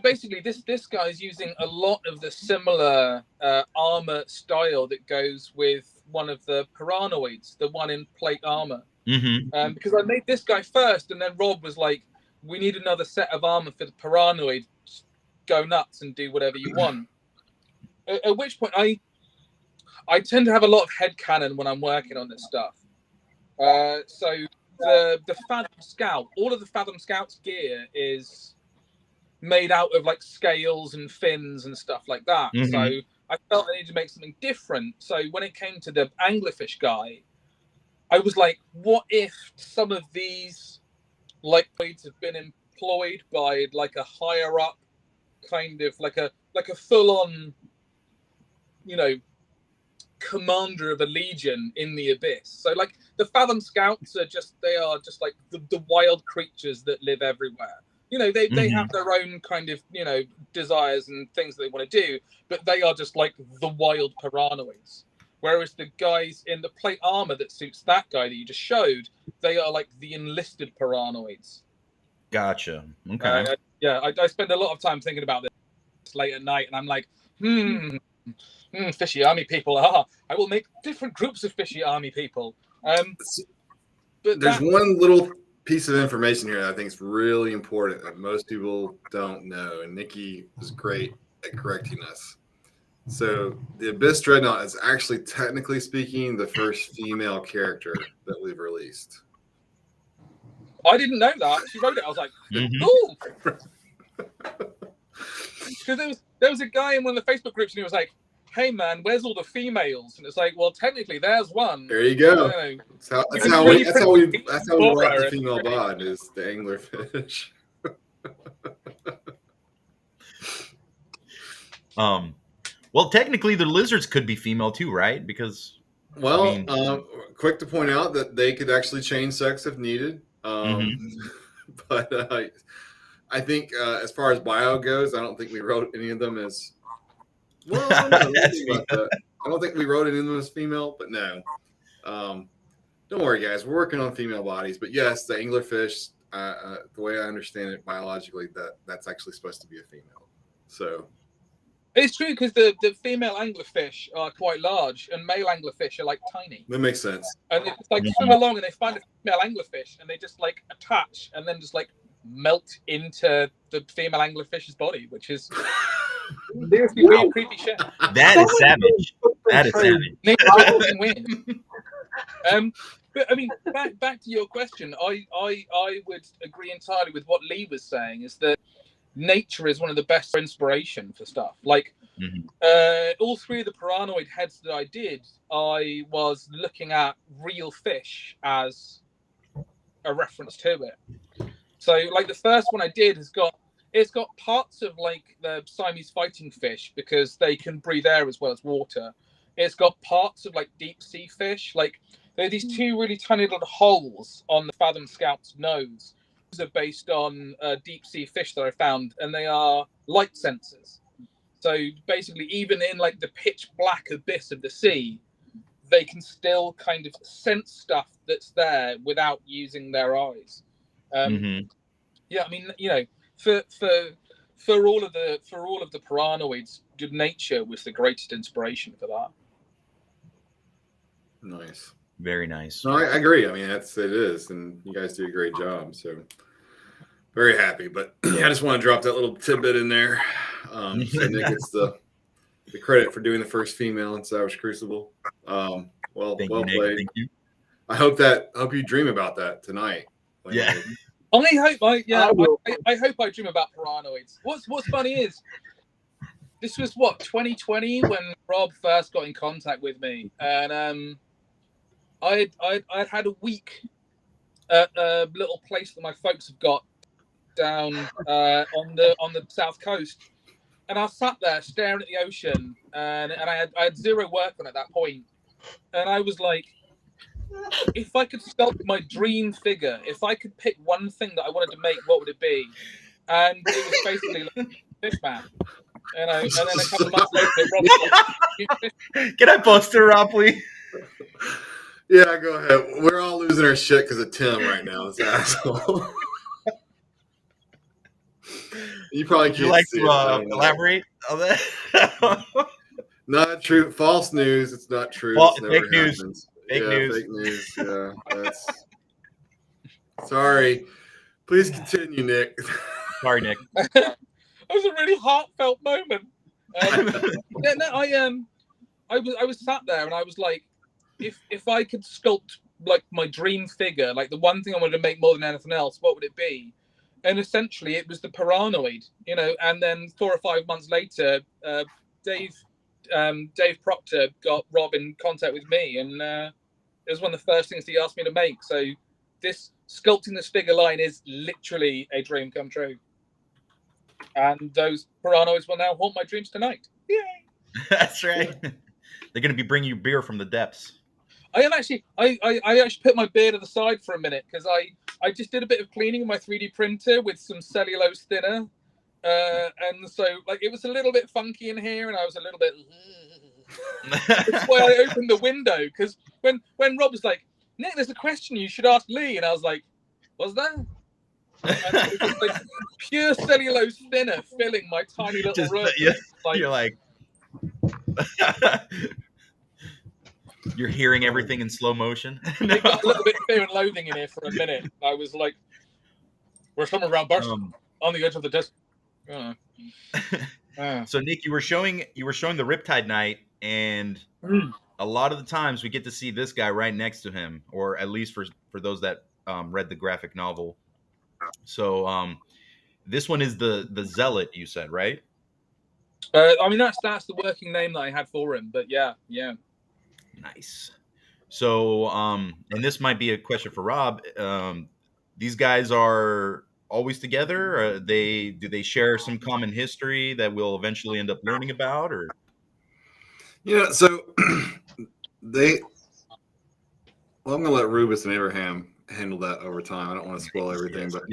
Basically, this guy is using a lot of the similar armor style that goes with one of the Piranoids, the one in plate armor. Mm-hmm. Because I made this guy first, and then Rob was like, "We need another set of armor for the Piranoid. Just go nuts and do whatever you want." At which point, I tend to have a lot of headcanon when I'm working on this stuff. So the Fathom Scout, all of the Fathom Scout's gear is made out of like scales and fins and stuff like that. Mhm. So I felt I needed to make something different. So when it came to the anglerfish guy, I was like, what if some of these like blades have been employed by like a higher up kind of like a full on, you know, commander of a legion in the abyss. So like the Fathom Scouts are just like the wild creatures that live everywhere. You know, they have their own kind of, you know, desires and things that they want to do, but they are just like the wild piranhoids. Whereas the guys in the plate armor that suits that guy that you just showed, they are like the enlisted piranhoids. Gotcha. Okay. I spend a lot of time thinking about this late at night, and I'm like, fishy army people. I will make different groups of fishy army people. But there's one little piece of information here that I think is really important that most people don't know, and Nikki was great at correcting us. So the Abyss Dreadnought is actually, technically speaking, the first female character that we've released. I didn't know that. She wrote it. I was like, ooh. Because there was a guy in one of the Facebook groups, and he was like, hey man, where's all the females? And it's like, well, technically there's one. There you go. That's how we rock the female bod, is the anglerfish. Well, technically the lizards could be female too, right? Because quick to point out that they could actually change sex if needed. But I think as far as bio goes, I don't think we wrote any of them as well. I don't think we wrote any of them as female, but no. Don't worry, guys. We're working on female bodies, but yes, the anglerfish, the way I understand it biologically, that's actually supposed to be a female. So it's true, because the female anglerfish are quite large, and male anglerfish are like tiny. That makes sense. And it's like swim along, and they find a female anglerfish, and they just like attach, and then just like melt into the female anglerfish's body, which is seriously weird, creepy shit. That is savage. That is savage. Nature win. But I mean, back to your question, I would agree entirely with what Lee was saying, is that nature is one of the best for inspiration for stuff. Like all three of the piranhoid heads that I did, I was looking at real fish as a reference to it. So like the first one I did it's got parts of like the Siamese fighting fish, because they can breathe air as well as water. It's got parts of like deep sea fish. Like there are these two really tiny little holes on the Fathom Scout's nose. Those are based on deep sea fish that I found, and they are light sensors. So basically, even in like the pitch black abyss of the sea, they can still kind of sense stuff that's there without using their eyes. Yeah, I mean, you know, for all of the piranhoids, good nature was the greatest inspiration for that. Nice. Very nice. No, I agree. I mean, it is, and you guys do a great job. So very happy. But yeah, I just want to drop that little tidbit in there. So Nick gets the credit for doing the first female in Savage Crucible. Well Thank played. You, Thank you. I hope you dream about that tonight. Yeah. I hope I dream about piranhoids. What's funny is this was 2020 when Rob first got in contact with me, and I'd had a week at a little place that my folks have got down on the south coast, and I sat there staring at the ocean, and I had zero work on at that point, and I was like, if I could sculpt my dream figure, if I could pick one thing that I wanted to make, what would it be? And it was basically like Fish Man. You know, and then a couple of months later, Can I post her, Rob, please? Yeah, go ahead. We're all losing our shit because of Tim right now, this asshole. You probably can't see to elaborate on that? Not true. False news. It's not true. Fake news. Happens. Fake news. Yeah, that's... Sorry. Please continue, Nick. Sorry, Nick. That was a really heartfelt moment. I was sat there and I was like, if I could sculpt like my dream figure, like the one thing I wanted to make more than anything else, what would it be? and essentially it was the Paranoid, you know. And then 4 or 5 months later, Dave Proctor got Rob in contact with me, and it was one of the first things he asked me to make. So this sculpting this figure line is literally a dream come true, and those Paranoids will now haunt my dreams tonight. Yay! That's right. They're going to be bringing you beer from the depths. I actually put my beer to the side for a minute because I just did a bit of cleaning in my 3D printer with some cellulose thinner, and so like it was a little bit funky in here, and I was a little bit. That's why I opened the window, because when Rob was like, "Nick, there's a question you should ask Lee," and I was like, "What's that?" And it was like pure cellulose thinner filling my tiny little room. Yeah, like, you're like. You're hearing everything in slow motion. It got a little bit fear and loathing in here for a minute. I was like, "We're somewhere around burst on the edge of the desk." So Nick, you were showing the Riptide Knight, and a lot of the times we get to see this guy right next to him, or at least for those that read the graphic novel. So this one is the Zealot, you said, right? I mean, that's the working name that I had for him, but yeah. Nice. So, and this might be a question for Rob. These guys are always together? Or do they share some common history that we'll eventually end up learning about? Or so I'm gonna let Rubus and Abraham handle that over time. I don't want to spoil everything, but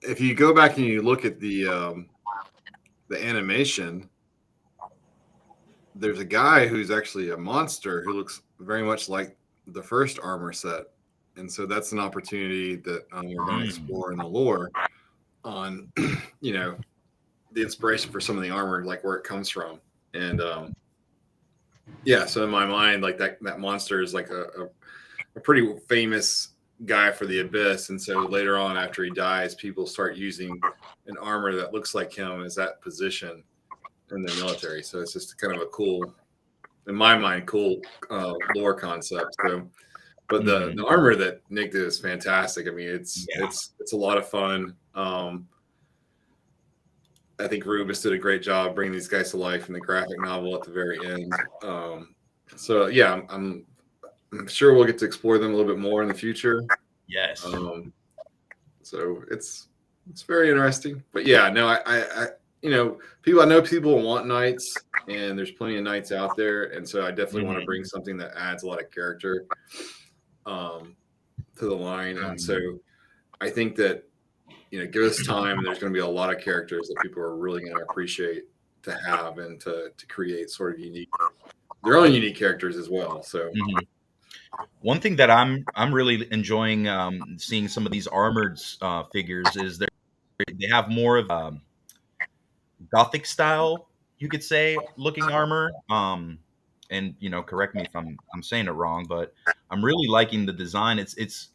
if you go back and you look at the animation, there's a guy who's actually a monster who looks very much like the first armor set. And so that's an opportunity that we're going to explore in the lore on, the inspiration for some of the armor, like where it comes from. And so in my mind, like that monster is like a pretty famous guy for the Abyss. And so later on, after he dies, people start using an armor that looks like him as that position in the military. So it's just kind of a cool, in my mind, lore concept. So, but the armor that Nick did is fantastic. I mean, it's a lot of fun. I think Rubus did a great job bringing these guys to life in the graphic novel at the very end. So yeah, I'm sure we'll get to explore them a little bit more in the future. Yes. So it's very interesting. But yeah, no, I know people want knights, and there's plenty of knights out there, and so I definitely want to bring something that adds a lot of character to the line. And so I think that give us time, and there's going to be a lot of characters that people are really going to appreciate to have and to create sort of their own unique characters as well. So one thing that I'm really enjoying seeing some of these armored figures is they have more of Gothic style, you could say, looking armor. And correct me if I'm saying it wrong, but I'm really liking the design. It's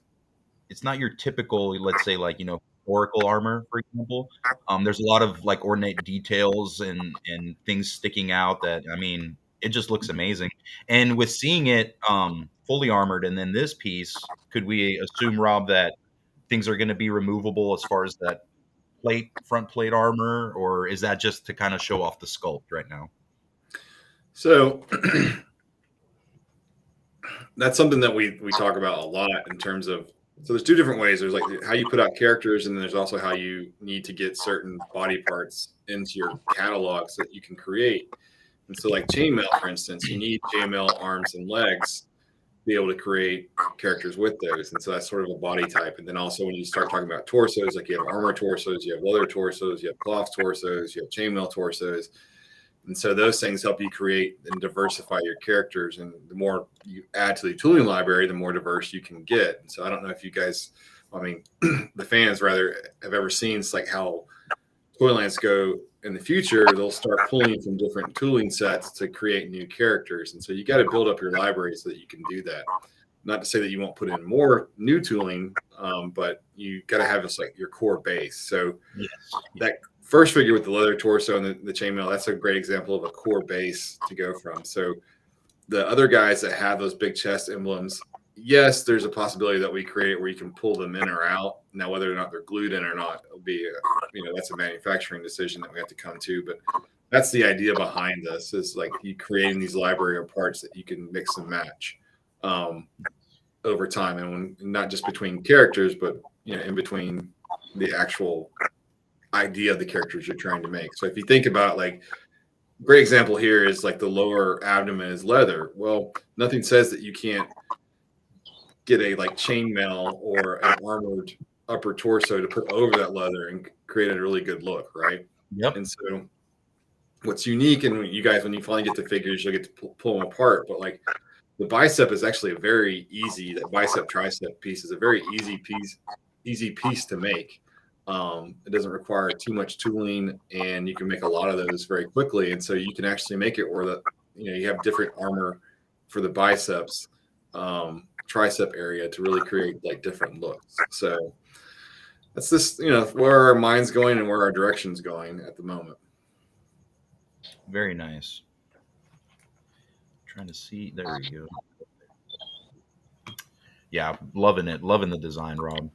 not your typical, let's say, like historical armor, for example. There's a lot of like ornate details and things sticking out that, I mean, it just looks amazing. And with seeing it fully armored, and then this piece, could we assume, Rob, that things are going to be removable as far as that front plate armor, or is that just to kind of show off the sculpt right now? So that's something that we talk about a lot in terms of, so there's two different ways. There's like how you put out characters, and then there's also how you need to get certain body parts into your catalog so that you can create. And so like chainmail, for instance, you need chainmail arms and legs to be able to create characters with those. And so that's sort of a body type. And then also when you start talking about torsos, like you have armor torsos, you have leather torsos, you have cloth torsos, you have chainmail torsos. And so those things help you create and diversify your characters. And the more you add to the tooling library, the more diverse you can get. And so I don't know if you guys, the fans rather, have ever seen it's like how Toylands go in the future. They'll start pulling from different tooling sets to create new characters. And so you got to build up your library so that you can do that. Not to say that you won't put in more new tooling, but you got to have just like your core base. So that first figure with the leather torso and the chainmail, that's a great example of a core base to go from. So the other guys that have those big chest emblems, yes, there's a possibility that we create where you can pull them in or out. Now, whether or not they're glued in or not, it'll be, that's a manufacturing decision that we have to come to. But that's the idea behind this, is like you creating these library of parts that you can mix and match over time, and not just between characters, but in between the actual idea of the characters you're trying to make. So if you think about, like, great example here is like the lower abdomen is leather. Well, nothing says that you can't get a like chainmail or an armored upper torso to put over that leather and create a really good look, right? Yep. And so what's unique, and you guys, when you finally get the figures, you'll get to pull them apart, but like the bicep is actually a very easy, that bicep tricep piece is a very easy piece to make. It doesn't require too much tooling, and you can make a lot of those very quickly. And so you can actually make it where you have different armor for the biceps, tricep area to really create like different looks. So that's this, where our mind's going and where our direction's going at the moment. Very nice. Trying to see. There we go. Yeah, loving it. Loving the design, Rob.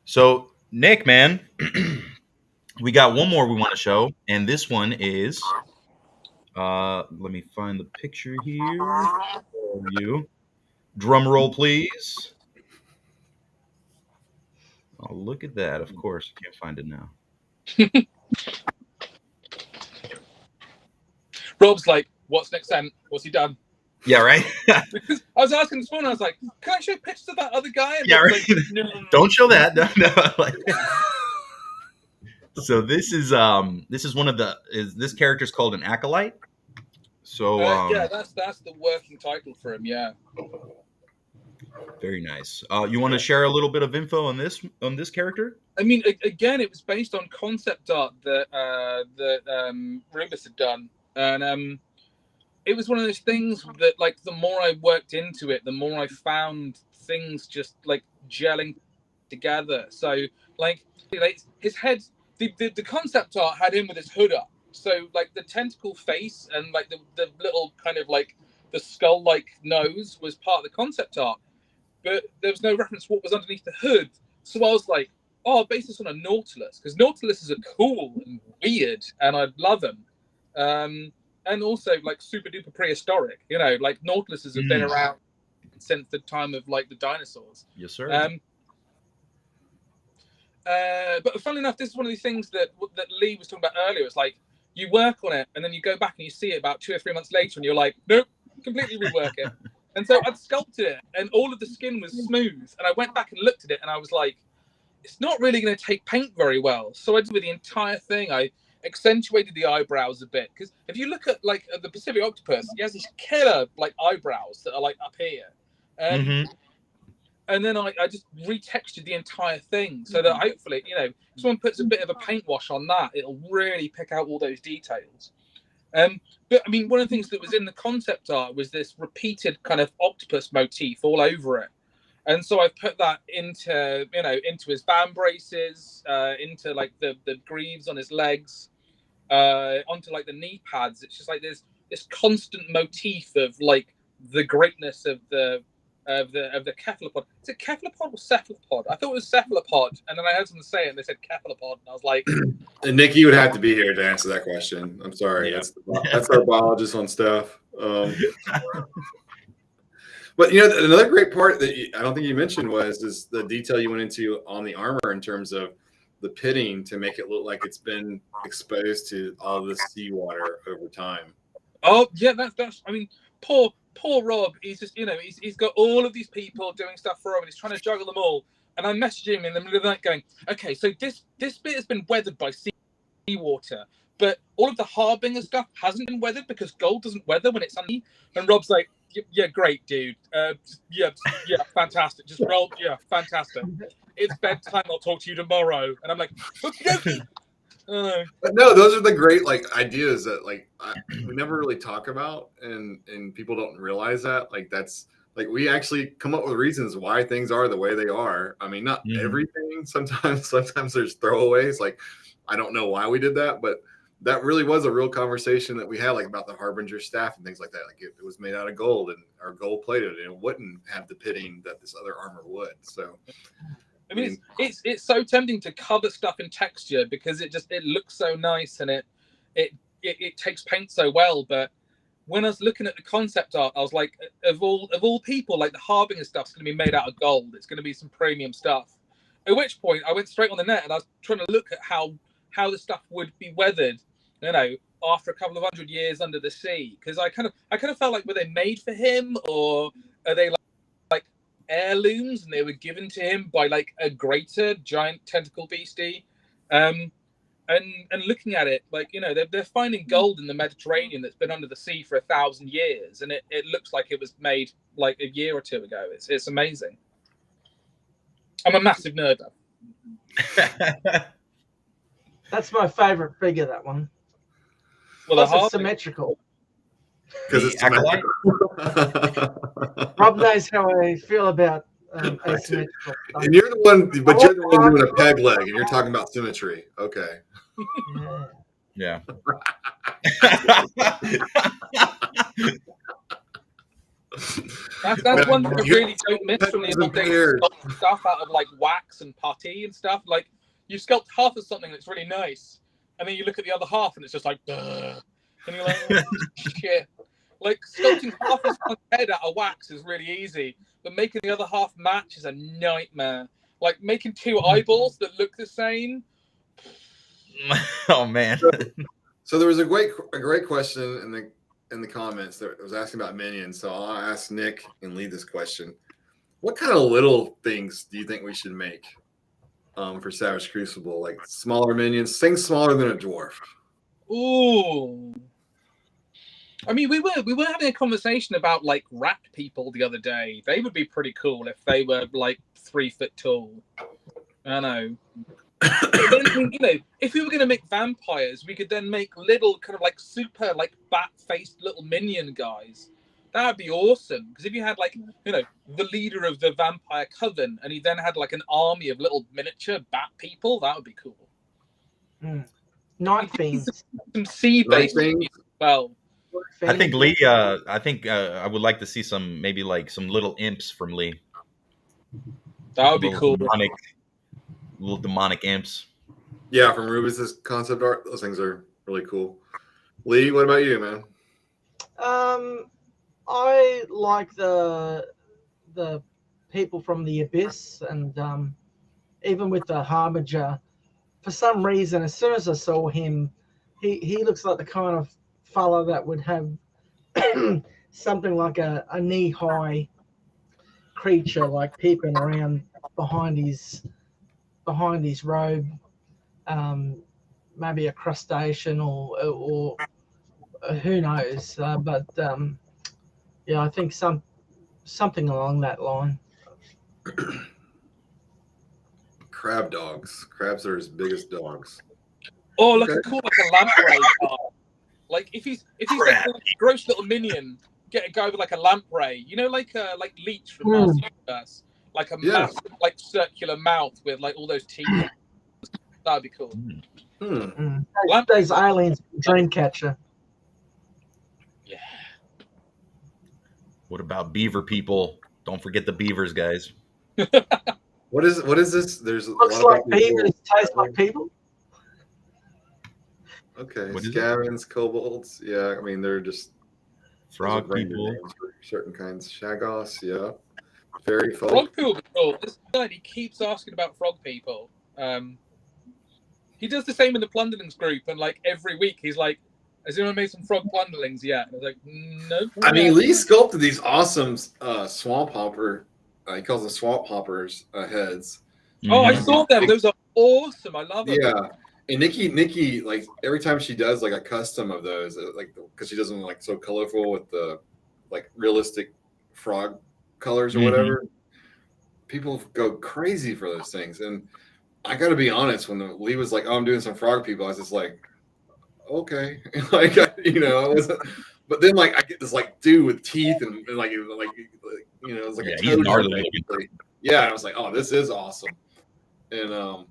So, Nick, man, we got one more we want to show, and this one is. Let me find the picture here for you. Drum roll, please. Oh, look at that. Of course, I can't find it now. Rob's like, what's next then? What's he done? Yeah, right? I was asking this morning, I was like, can I show pictures of that other guy? And yeah, right. Like, no. Don't show that. No. So this is one of this character's called an acolyte. So yeah, that's the working title for him. Yeah. Very nice. You want to share a little bit of info on this character? I mean, again, it was based on concept art that Rubus had done, and it was one of those things that, like, the more I worked into it, the more I found things just like gelling together. So, like his head, the concept art had him with his hood up. So, like, the tentacle face and like the little kind of like the skull-like nose was part of the concept art, but there was no reference to what was underneath the hood. So I was like, oh, I'll base this on a Nautilus, because Nautiluses are cool and weird, and I love them. And also, like, super duper prehistoric. Like, Nautiluses have been around since the time of like the dinosaurs. Yes, sir. But funnily enough, this is one of these things that Lee was talking about earlier. It's like you work on it, and then you go back and you see it about 2 or 3 months later, and you're like, nope, completely rework it. And so I'd sculpted it, and all of the skin was smooth. And I went back and looked at it, and I was like, it's not really going to take paint very well. So I did with the entire thing. I accentuated the eyebrows a bit, because if you look at like the Pacific octopus, he has these killer like eyebrows that are like up here. And then I just retextured the entire thing so that hopefully, if someone puts a bit of a paint wash on that, it'll really pick out all those details. But I mean, one of the things that was in the concept art was this repeated kind of octopus motif all over it. And so I put that into his band braces, into like the greaves on his legs, onto like the knee pads. It's just like there's this constant motif of like the greatness of the cephalopod. Is it cephalopod or cephalopod? I thought it was cephalopod, and then I heard someone say it, and they said cephalopod, and I was like, and Nick, you would have to be here to answer that question. I'm sorry, Yeah. that's our biologist on staff. But another great part that I don't think you mentioned is the detail you went into on the armor in terms of the pitting to make it look like it's been exposed to all this seawater over time. Oh yeah, that's. I mean, poor Rob. He's just he's got all of these people doing stuff for him, and he's trying to juggle them all. And I'm messaging him in the middle of the night, going, okay, so this bit has been weathered by seawater, but all of the Harbinger stuff hasn't been weathered because gold doesn't weather when it's underneath. And Rob's like, yeah, great, dude. Yeah, fantastic. Just roll. Yeah, fantastic. It's bedtime. I'll talk to you tomorrow. And I'm like, okay. But no, those are the great like ideas that like we never really talk about, and people don't realize that like that's like we actually come up with reasons why things are the way they are. I mean, not everything. Sometimes there's throwaways. Like I don't know why we did that, but that really was a real conversation that we had, like about the Harbinger staff and things like that. Like it was made out of gold and or gold plated, and it wouldn't have the pitting that this other armor would. So, I mean, it's so tempting to cover stuff in texture because it looks so nice and it takes paint so well. But when I was looking at the concept art, I was like, of all people, like the Harbinger stuff's going to be made out of gold. It's going to be some premium stuff. At which point, I went straight on the net and I was trying to look at how the stuff would be weathered, you know, after a couple of 100 years under the sea. Because I kind of felt like, were they made for him, or are they like heirlooms and they were given to him by like a greater giant tentacle beastie? And looking at it, like, you know, they're finding gold in the Mediterranean that's been under the sea for 1,000 years, and it looks like it was made like a year or two ago. It's amazing. I'm a massive nerd though. That's my favorite figure, that one. Well, Plus it's symmetrical. because it's Acolyte? Rob knows how I feel about asymmetrical stuff. and you're the one, but you're the one doing a peg leg, and you're talking about symmetry. Okay. Yeah. That's one thing I really don't miss from the old days. Sculpting stuff out of like wax and putty and stuff. Like, you sculpt half of something that's really nice, and then you look at the other half and it's just like, duh. And you're like, oh, shit. Like, sculpting half of someone's head out of wax is really easy, but making the other half match is a nightmare. Like, making two eyeballs that look the same. Oh man. So there was a great question in the comments that was asking about Minion. So I'll ask Nick and lead this question. What kind of little things do you think we should make for Savage Crucible? Like smaller minions, things smaller than a dwarf. Ooh. I mean, we were having a conversation about like rat people the other day. They would be pretty cool if they were like 3 foot tall. I know. Then, you know, if we were going to make vampires, we could then make little kind of like super like bat-faced little minion guys. That would be awesome. Because if you had like, you know, the leader of the vampire coven, and he then had like an army of little miniature bat people, that would be cool. Night Fiends. Some sea-based as well. I think Lee. I would like to see some, maybe like some little imps from Lee. That would be cool. Little demonic imps. Yeah, from Rubens' concept art, those things are really cool. Lee, what about you, man? I like the people from the Abyss, and even with the Harbinger. For some reason, as soon as I saw him, he looks like the kind of fellow that would have something like a knee-high creature like peeping around behind his robe, maybe a crustacean or who knows, but yeah, I think something along that line. Crab dogs. Crabs are his biggest dogs. Oh, like a cool, like a lamprey guy. Like if he's like a gross little minion, get a guy with like a lamprey. You know, like Leech from Master Universe. Like a massive, like circular mouth with like all those teeth. That'd be cool. Those aliens from Dreamcatcher. Yeah. What about beaver people? Don't forget the beavers, guys. What is this? There's Looks like beavers taste like people. Okay, scavens, kobolds. Yeah, I mean they're just frog people. Certain kinds, shaggoss. Yeah, fairy folk. Frog people. Cool. This guy, he keeps asking about frog people. He does the same in the Plunderlings group, and like every week he's like, "Has anyone made some frog plunderlings yet?" And I was like, "No." I mean, Lee sculpted these awesome swamp hopper. He calls them swamp hoppers heads. Oh, I saw them. Those are awesome. I love them. Yeah. And Nikki, like every time she does like a custom of those, like because she doesn't like so colorful with the like realistic frog colors or whatever, people go crazy for those things. And I got to be honest, when Lee was like, "Oh, I'm doing some frog people," I was just like, "Okay," like you know, I wasn't. But then like I get this like dude with teeth and like you know, it's like a toad. Yeah, I was like, "Oh, this is awesome." And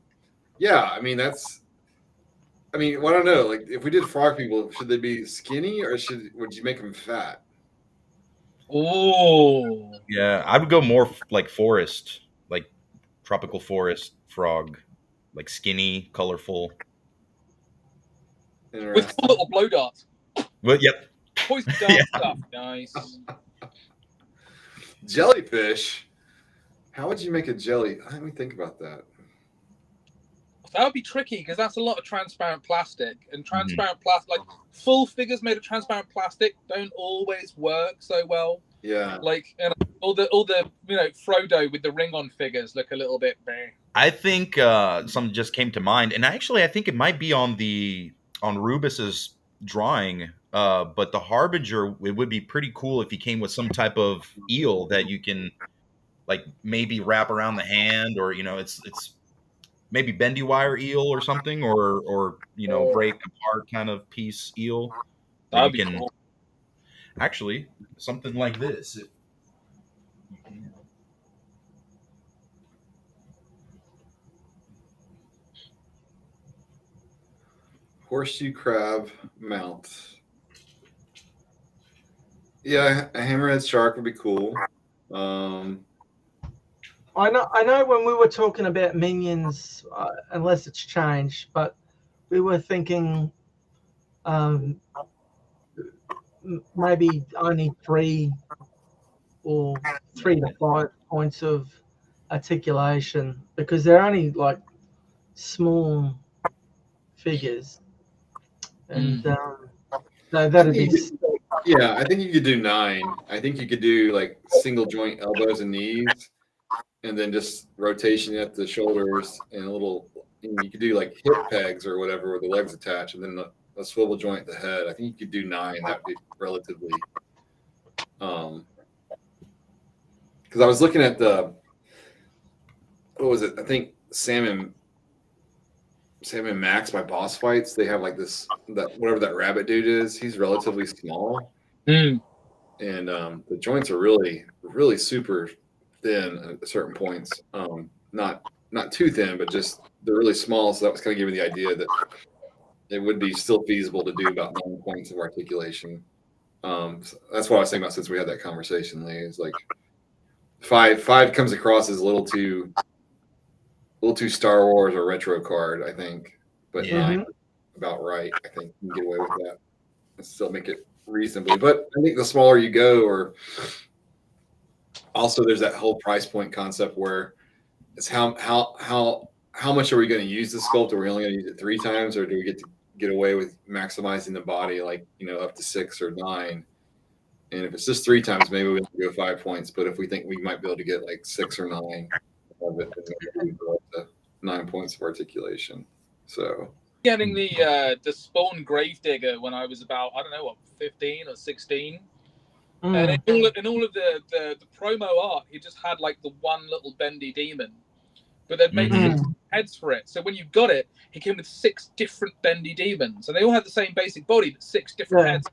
yeah, I mean that's I mean, well, I don't know. Like, if we did frog people, should they be skinny or would you make them fat? Oh, Yeah, I would go more like forest, like tropical forest frog, like skinny, colorful. with Interesting. cool little blow darts. Well, yep. Poison dart Yeah. stuff. Nice. Jellyfish. How would you make a jelly? Let me think about that. That would be tricky because that's a lot of transparent plastic, and transparent plastic, like full figures made of transparent plastic, don't always work so well. Yeah. Like all the Frodo with the ring on figures look a little bit. Meh. I think something just came to mind, and actually, I think it might be on Rubus's drawing. But the Harbinger, it would be pretty cool if he came with some type of eel that you can, like, maybe wrap around the hand, or it's maybe bendy wire eel or something, or break apart kind of piece eel. That'd You be can cool. actually something like this. Horseshoe crab mount. Yeah, a hammerhead shark would be cool. I know when we were talking about minions, unless it's changed, but we were thinking maybe only 3 or 3 to 5 points of articulation, because they're only like small figures, and so that'd be. Yeah, I think you could do 9. I think you could do like single joint elbows and knees, and then just rotation at the shoulders, and you could do like hip pegs or whatever with the legs attached, and then a swivel joint at the head. I think you could do 9. That would be relatively. Because I was looking at what was it? I think Sam and Max by Boss Fights. They have like whatever that rabbit dude is. He's relatively small, and the joints are really, really super thin at certain points. Not too thin, but just they're really small. So that was kind of giving the idea that it would be still feasible to do about 9 points of articulation. So that's what I was thinking about since we had that conversation, Lee. It's like 5 comes across as a little too Star Wars or retro card, I think. But 9 about right. I think you can get away with that and still make it reasonably. But I think the smaller you go, or also there's that whole price point concept where it's how much are we going to use the sculpt? Are we only going to use it 3 times, or do we get away with maximizing the body, like up to 6 or 9? And if it's just 3 times, maybe we have to go 5 points. But if we think we might be able to get like 6 or 9 of it, then we go up to 9 points of articulation. So getting the Spawn Gravedigger when I was about 15 or 16. And in all of the promo art, he just had like the one little bendy demon, but they'd made 6 heads for it. So when you got it, he came with 6 different bendy demons, and they all had the same basic body, but 6 different heads.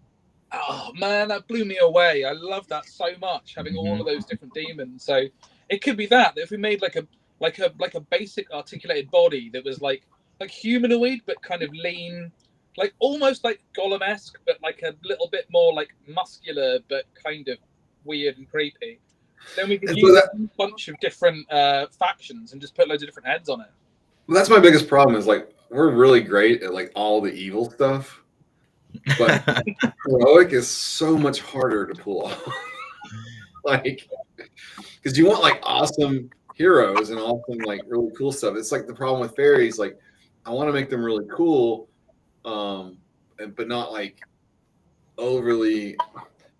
Oh man, that blew me away. I love that so much, having all of those different demons. So it could be that if we made like a basic articulated body that was like humanoid but kind of lean, like almost like Gollum-esque, but like a little bit more like muscular but kind of weird and creepy. Then we could use a bunch of different factions and just put loads of different heads on it. Well, that's my biggest problem is like we're really great at like all the evil stuff, but heroic is so much harder to pull off. Like, because you want like awesome heroes and awesome like really cool stuff. It's like the problem with fairies. Like, I want to make them really cool, but not like overly.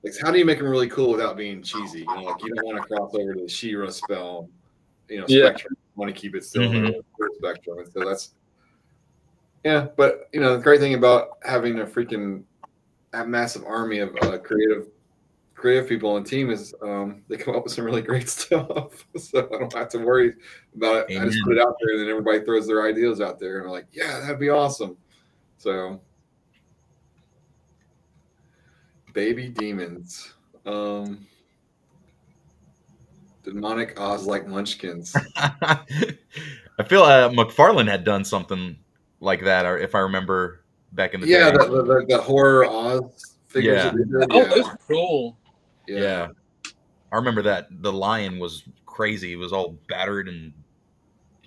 Like, how do you make them really cool without being cheesy? Like you don't want to cross over to the She-Ra spell, spectrum. You want to keep it still in the spectrum, and so that's But the great thing about having a massive army of creative people on the team is they come up with some really great stuff. So I don't have to worry about it. I just put it out there, and then everybody throws their ideas out there, and I'm like, yeah, that'd be awesome. So, baby demons, demonic Oz like munchkins. I feel McFarlane had done something like that, or if I remember back in the Yeah, day. the horror Oz figures. Yeah. That they did. Oh, Yeah. those are cool. Yeah. I remember that the lion was crazy. He was all battered and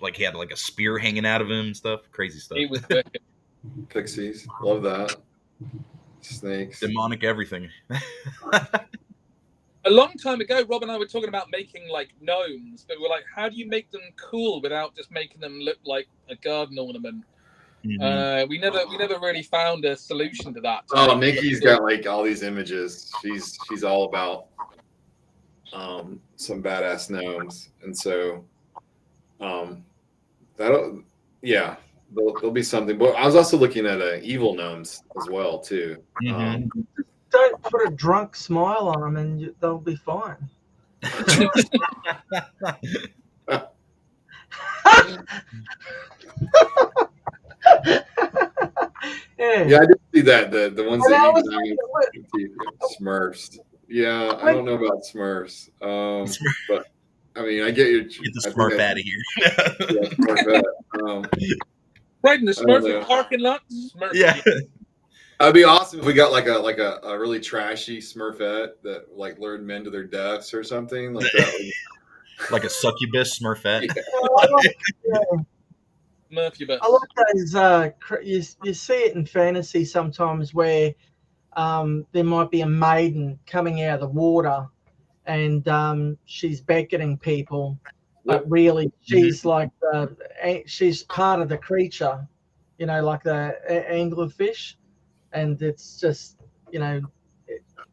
like he had like a spear hanging out of him and stuff. Crazy stuff. He was wicked. Pixies, love that. Snakes. Demonic everything. A long time ago, Rob and I were talking about making like gnomes, but we're like, how do you make them cool without just making them look like a garden ornament? Mhm. We never really found a solution to that. Oh, Nikki's got like all these images. She's all about some badass gnomes, and so that'll there'll be something. But I was also looking at evil gnomes as well too. Mhm. Don't put a drunk smile on them, and they'll be fine. Yeah, I did see that. The ones And I that was you Smurfs. Yeah, I don't know about Smurfs. But I mean, I get you. Get the Smurf out of here. Yeah, Smurfette. Right in the I don't Smurfy know. parking lot. Smurfy. Yeah. That'd be awesome if we got like a really trashy Smurfette that like lured men to their deaths or something like that. Like a succubus Smurfette. Murphy best. I like those. You see it in fantasy sometimes where there might be a maiden coming out of the water, and she's beckoning people, but really she's like she's part of the creature, like the anglerfish, and it's just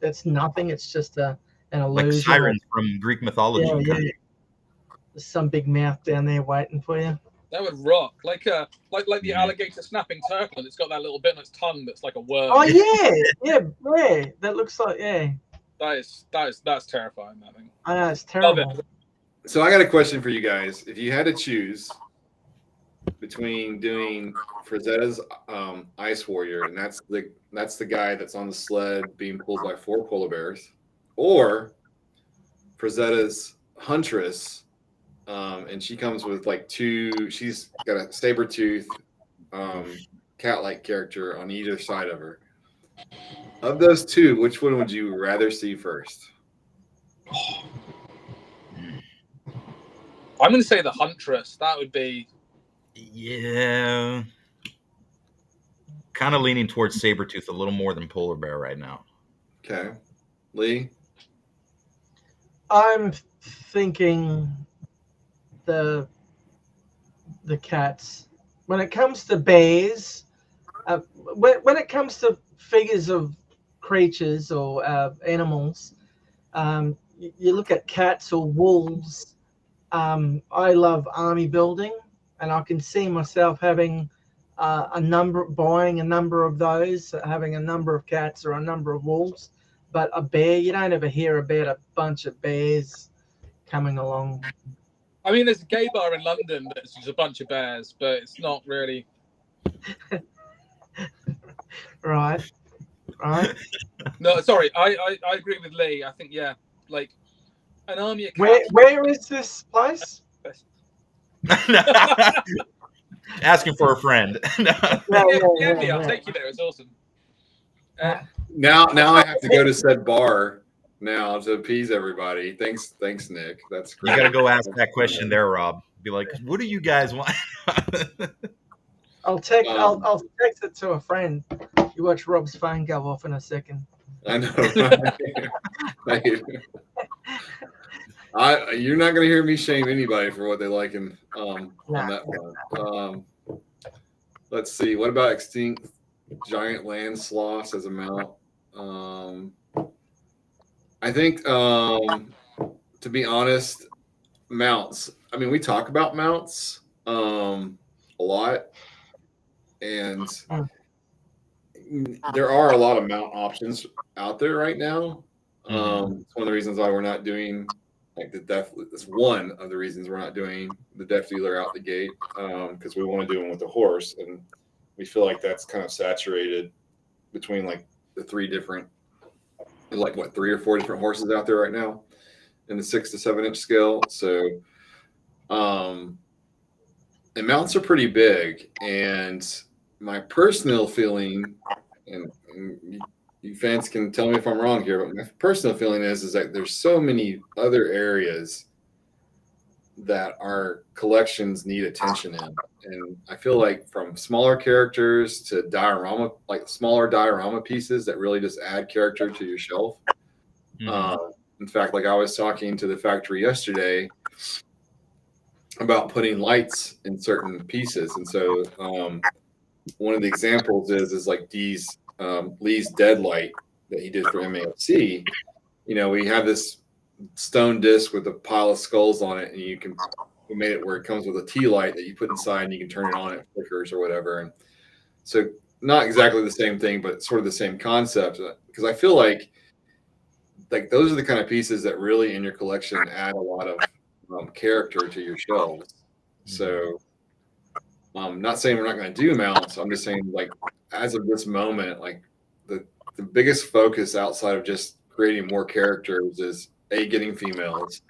it's nothing. It's just an illusion. Like sirens from Greek mythology. Yeah. There's some big mouth down there waiting for you. That would rock, like the alligator snapping turtle, and it's got that little bit on its tongue that's like a worm. Oh yeah. That looks like That's terrifying. That thing. I know it's terrible. Love it. So I got a question for you guys. If you had to choose between doing Frazetta's Ice Warrior, and that's the guy that's on the sled being pulled by 4 polar bears, or Frazetta's Huntress, and she comes with like she's got a saber-tooth cat-like character on either side of her. Of those two, which one would you rather see first? I'm going to say the Huntress. That would be. Yeah. Kind of leaning towards Sabretooth a little more than Polar Bear right now. Okay. Lee? I'm thinking the cats. When it comes to bears, when it comes to figures of creatures or animals, you look at cats or wolves. I love army building, and I can see myself having buying a number of those, having a number of cats or a number of wolves. But a bear, you don't ever hear about a bunch of bears coming along. I mean, there's a gay bar in London that's just a bunch of bears, but it's not really. Right. No, sorry, I agree with Lee. I think like an army of Where cats. where is this place? Asking for a friend. I'll take you there. It's awesome. Now I have to go to said bar now to appease everybody. Thanks, Nick. That's great. You got to go ask that question there, Rob. Be like, what do you guys want? I'll text it to a friend. You watch Rob's phone go off in a second. I know. Right? You're not going to hear me shame anybody for what they like on that one. Let's see. What about extinct giant land sloths as a mount? I think, to be honest, mounts. I mean, we talk about mounts a lot, and there are a lot of mount options out there right now. It's one of the reasons why we're not doing like the death. It's one of the reasons we're not doing the death dealer out the gate, because we want to do them with the horse, and we feel like that's kind of saturated between like the 3 different, like 3 or 4 different horses out there right now in the 6 to 7 inch scale. So, and mounts are pretty big, and my personal feeling, and you fans can tell me if I'm wrong here, but my personal feeling is that there's so many other areas that our collections need attention in. And I feel like from smaller characters to diorama, like smaller diorama pieces that really just add character to your shelf. In fact, like I was talking to the factory yesterday about putting lights in certain pieces. And so one of the examples is like Lee's dead light that he did for MAFC. You know, we have this stone disc with a pile of skulls on it, and we made it where it comes with a tea light that you put inside and you can turn it on, it flickers or whatever. And so not exactly the same thing, but sort of the same concept, because I feel like those are the kind of pieces that really in your collection add a lot of character to your shelves. So I'm not saying we're not going to do mounts. I'm just saying, like, as of this moment, like the biggest focus outside of just creating more characters is A, getting females,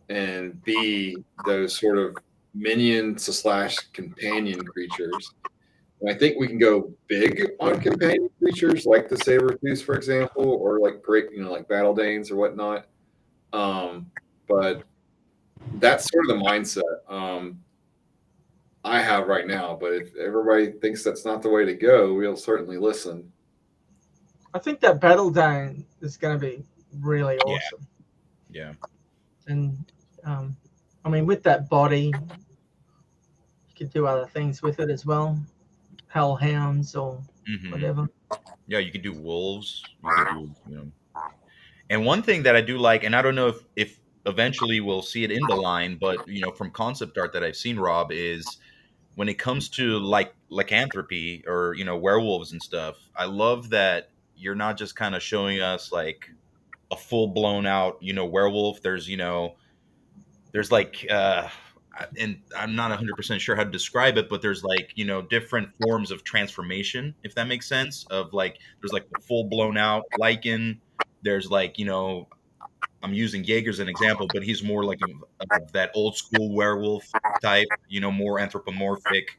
and B, those sort of minion / companion creatures. And I think we can go big on companion creatures like the saber tooth, for example, or like great, like battle danes or whatnot. But that's sort of the mindset I have right now. But if everybody thinks that's not the way to go, we'll certainly listen. I think that battle dane is going to be really awesome. Yeah. And I mean, with that body, you could do other things with it as well. Hellhounds or whatever. Yeah, you could do wolves. You could do, And one thing that I do like, and I don't know if eventually we'll see it in the line, but from concept art that I've seen, Rob, is when it comes to like lycanthropy or werewolves and stuff. I love that you're not just kind of showing us like a full blown out werewolf. There's like and I'm not 100% sure how to describe it, but there's like different forms of transformation, if that makes sense. Of like there's like the full blown out lichen. There's like I'm using Jaeger as an example, but he's more like of that old school werewolf type, more anthropomorphic,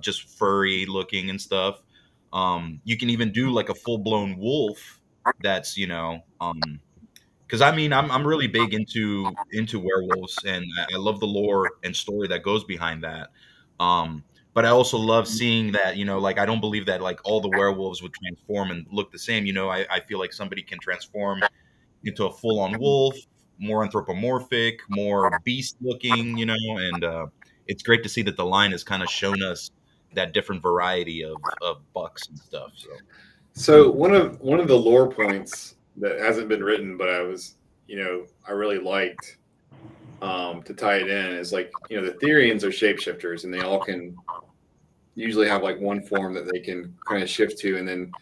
just furry looking and stuff. You can even do like a full blown wolf that's because I mean I'm really big into werewolves, and I love the lore and story that goes behind that. But I also love seeing that like I don't believe that like all the werewolves would transform and look the same. I feel like somebody can transform into a full on wolf, more anthropomorphic, more beast looking, and it's great to see that the line has kind of shown us that different variety of bucks and stuff. So one of the lore points that hasn't been written, but I really liked to tie it in is like, the Therians are shapeshifters, and they all can usually have like one form that they can kind of shift to, and then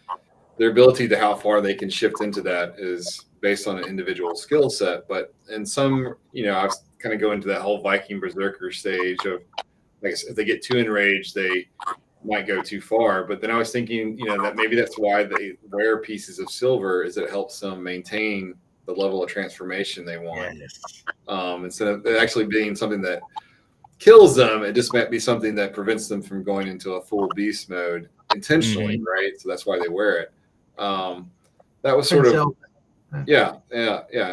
their ability to how far they can shift into that is based on an individual skill set. But in some, I've kind of go into that whole Viking berserker stage of like if they get too enraged, they might go too far. But then I was thinking, that maybe that's why they wear pieces of silver, is it helps them maintain the level of transformation they want. Yes. Instead of it actually being something that kills them, it just might be something that prevents them from going into a full beast mode intentionally, right? So that's why they wear it. That was sort of yeah.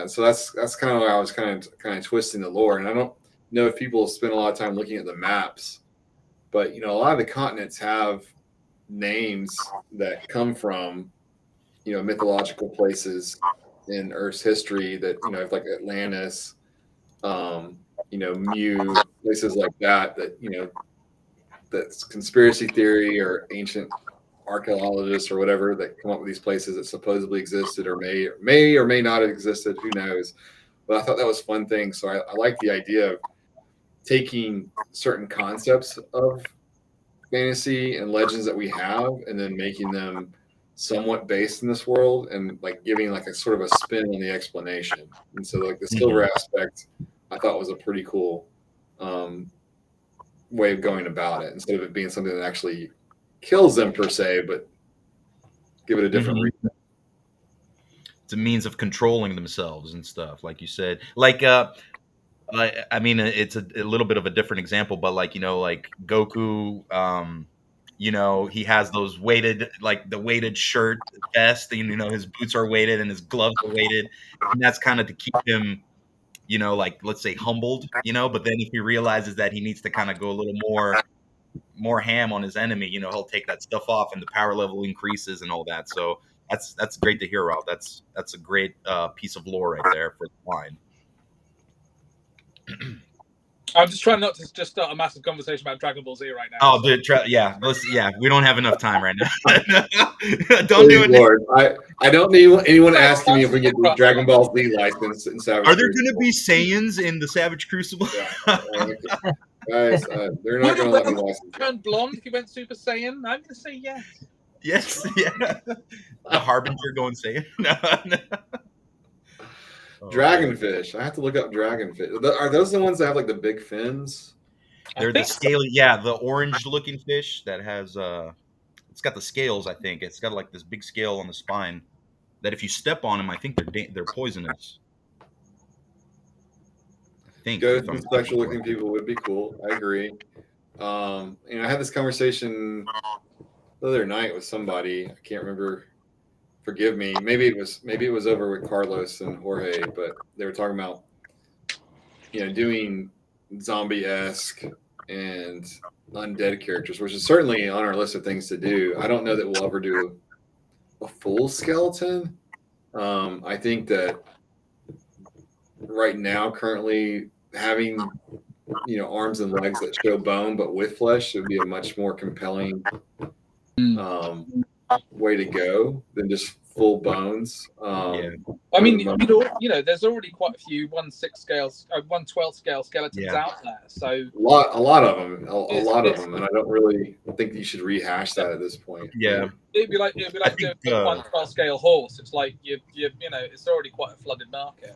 So that's kind of why I was kind of twisting the lore. And I don't know if people spend a lot of time looking at the maps, but a lot of the continents have names that come from mythological places in Earth's history that like Atlantis, Mu, places like that that's conspiracy theory or ancient archaeologists or whatever that come up with these places that supposedly existed or may or may not have existed. Who knows? But I thought that was a fun thing. So I like the idea of taking certain concepts of fantasy and legends that we have and then making them somewhat based in this world and like giving like a sort of a spin on the explanation. And so like the silver aspect I thought was a pretty cool way of going about it, instead of it being something that actually kills them per se, but give it a different reason. It's a means of controlling themselves and stuff, like you said. Like I mean, it's a little bit of a different example, but like like Goku You know, he has those weighted, like the weighted shirt vest, and you know his boots are weighted and his gloves are weighted, and that's kind of to keep him, you know, like let's say humbled, you know. But then if he realizes that he needs to kind of go a little more ham on his enemy, you know, he'll take that stuff off and the power level increases and all that. So that's great to hear about. That's a great piece of lore right there for the line. I'm just trying not to just start a massive conversation about Dragon Ball Z right now. Oh, dude, yeah, we don't have enough time right now. Don't do it. Lord, I don't need anyone asking me if we get the Dragon Ball Z license in Savage. Are there going to be Saiyans in the Savage Crucible? Yeah. Guys, they're not going to let me license. Turn blonde if you went Super Saiyan. I'm going to say yes. Yes, yeah. The Harbinger going Saiyan. No. Dragonfish. I have to look up dragonfish. Are those the ones that have like the big fins? They're the scaly, yeah, the orange-looking fish that has it's got the scales. I think it's got like this big scale on the spine that if you step on them, I think they're poisonous. I think Ghost and special-looking people would be cool. I agree. I had this conversation the other night with somebody. I can't remember. Forgive me. Maybe it was over with Carlos and Jorge, but they were talking about, doing zombie-esque and undead characters, which is certainly on our list of things to do. I don't know that we'll ever do a full skeleton. I think that right now, currently having, arms and legs that show bone but with flesh would be a much more compelling way to go than just full bones. I mean, there's already quite a few 1/6 scale, 1/12 scale skeletons out there. So a lot of them, and I don't really think you should rehash that at this point. Yeah, it'd be like doing a 1/12 scale horse. It's like it's already quite a flooded market.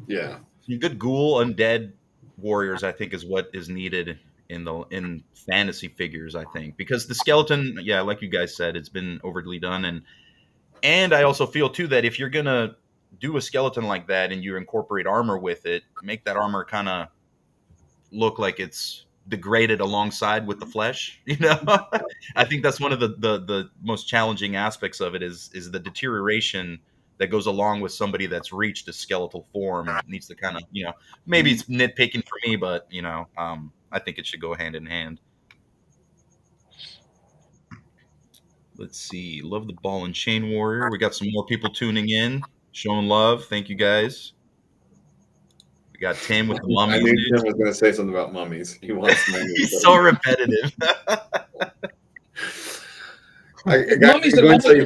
Yeah, good ghoul undead warriors, I think, is what is needed in fantasy figures, I think, because the skeleton, like you guys said, it's been overly done, and I also feel too that if you're gonna do a skeleton like that and you incorporate armor with it, make that armor kind of look like it's degraded alongside with the flesh. I think that's one of the most challenging aspects of it is the deterioration that goes along with somebody that's reached a skeletal form. It needs to kind of, maybe it's nitpicking for me, but I think it should go hand in hand. Let's see. Love the ball and chain warrior. We got some more people tuning in, showing love. Thank you guys. We got Tim with the mummies. I knew Tim was going to say something about mummies. He wants mummies. He's so repetitive. Mummies alive.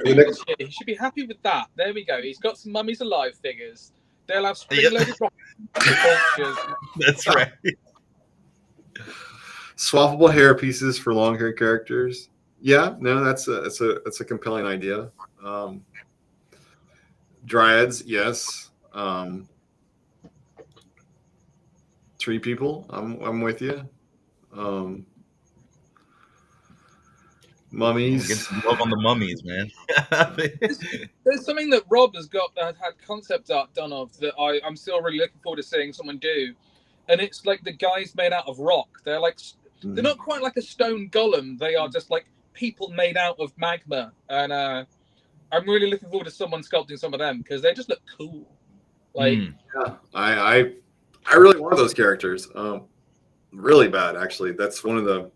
He should be happy with that. There we go. He's got some mummies alive figures. They'll have spring-loaded rockets. That's right. Swappable hair pieces for long hair characters. Yeah, no, that's a compelling idea. Dryads, yes. Tree people, I'm with you. Get Mummies. some love on the mummies, man. There's something that Rob has had concept art done of that I'm still really looking forward to seeing someone do, and it's like the guys made out of rock. They're like they're not quite like a stone golem. They are just like people made out of magma, and I'm really looking forward to someone sculpting some of them because they just look cool. Like, yeah, I really want those characters, really bad actually. That's one of the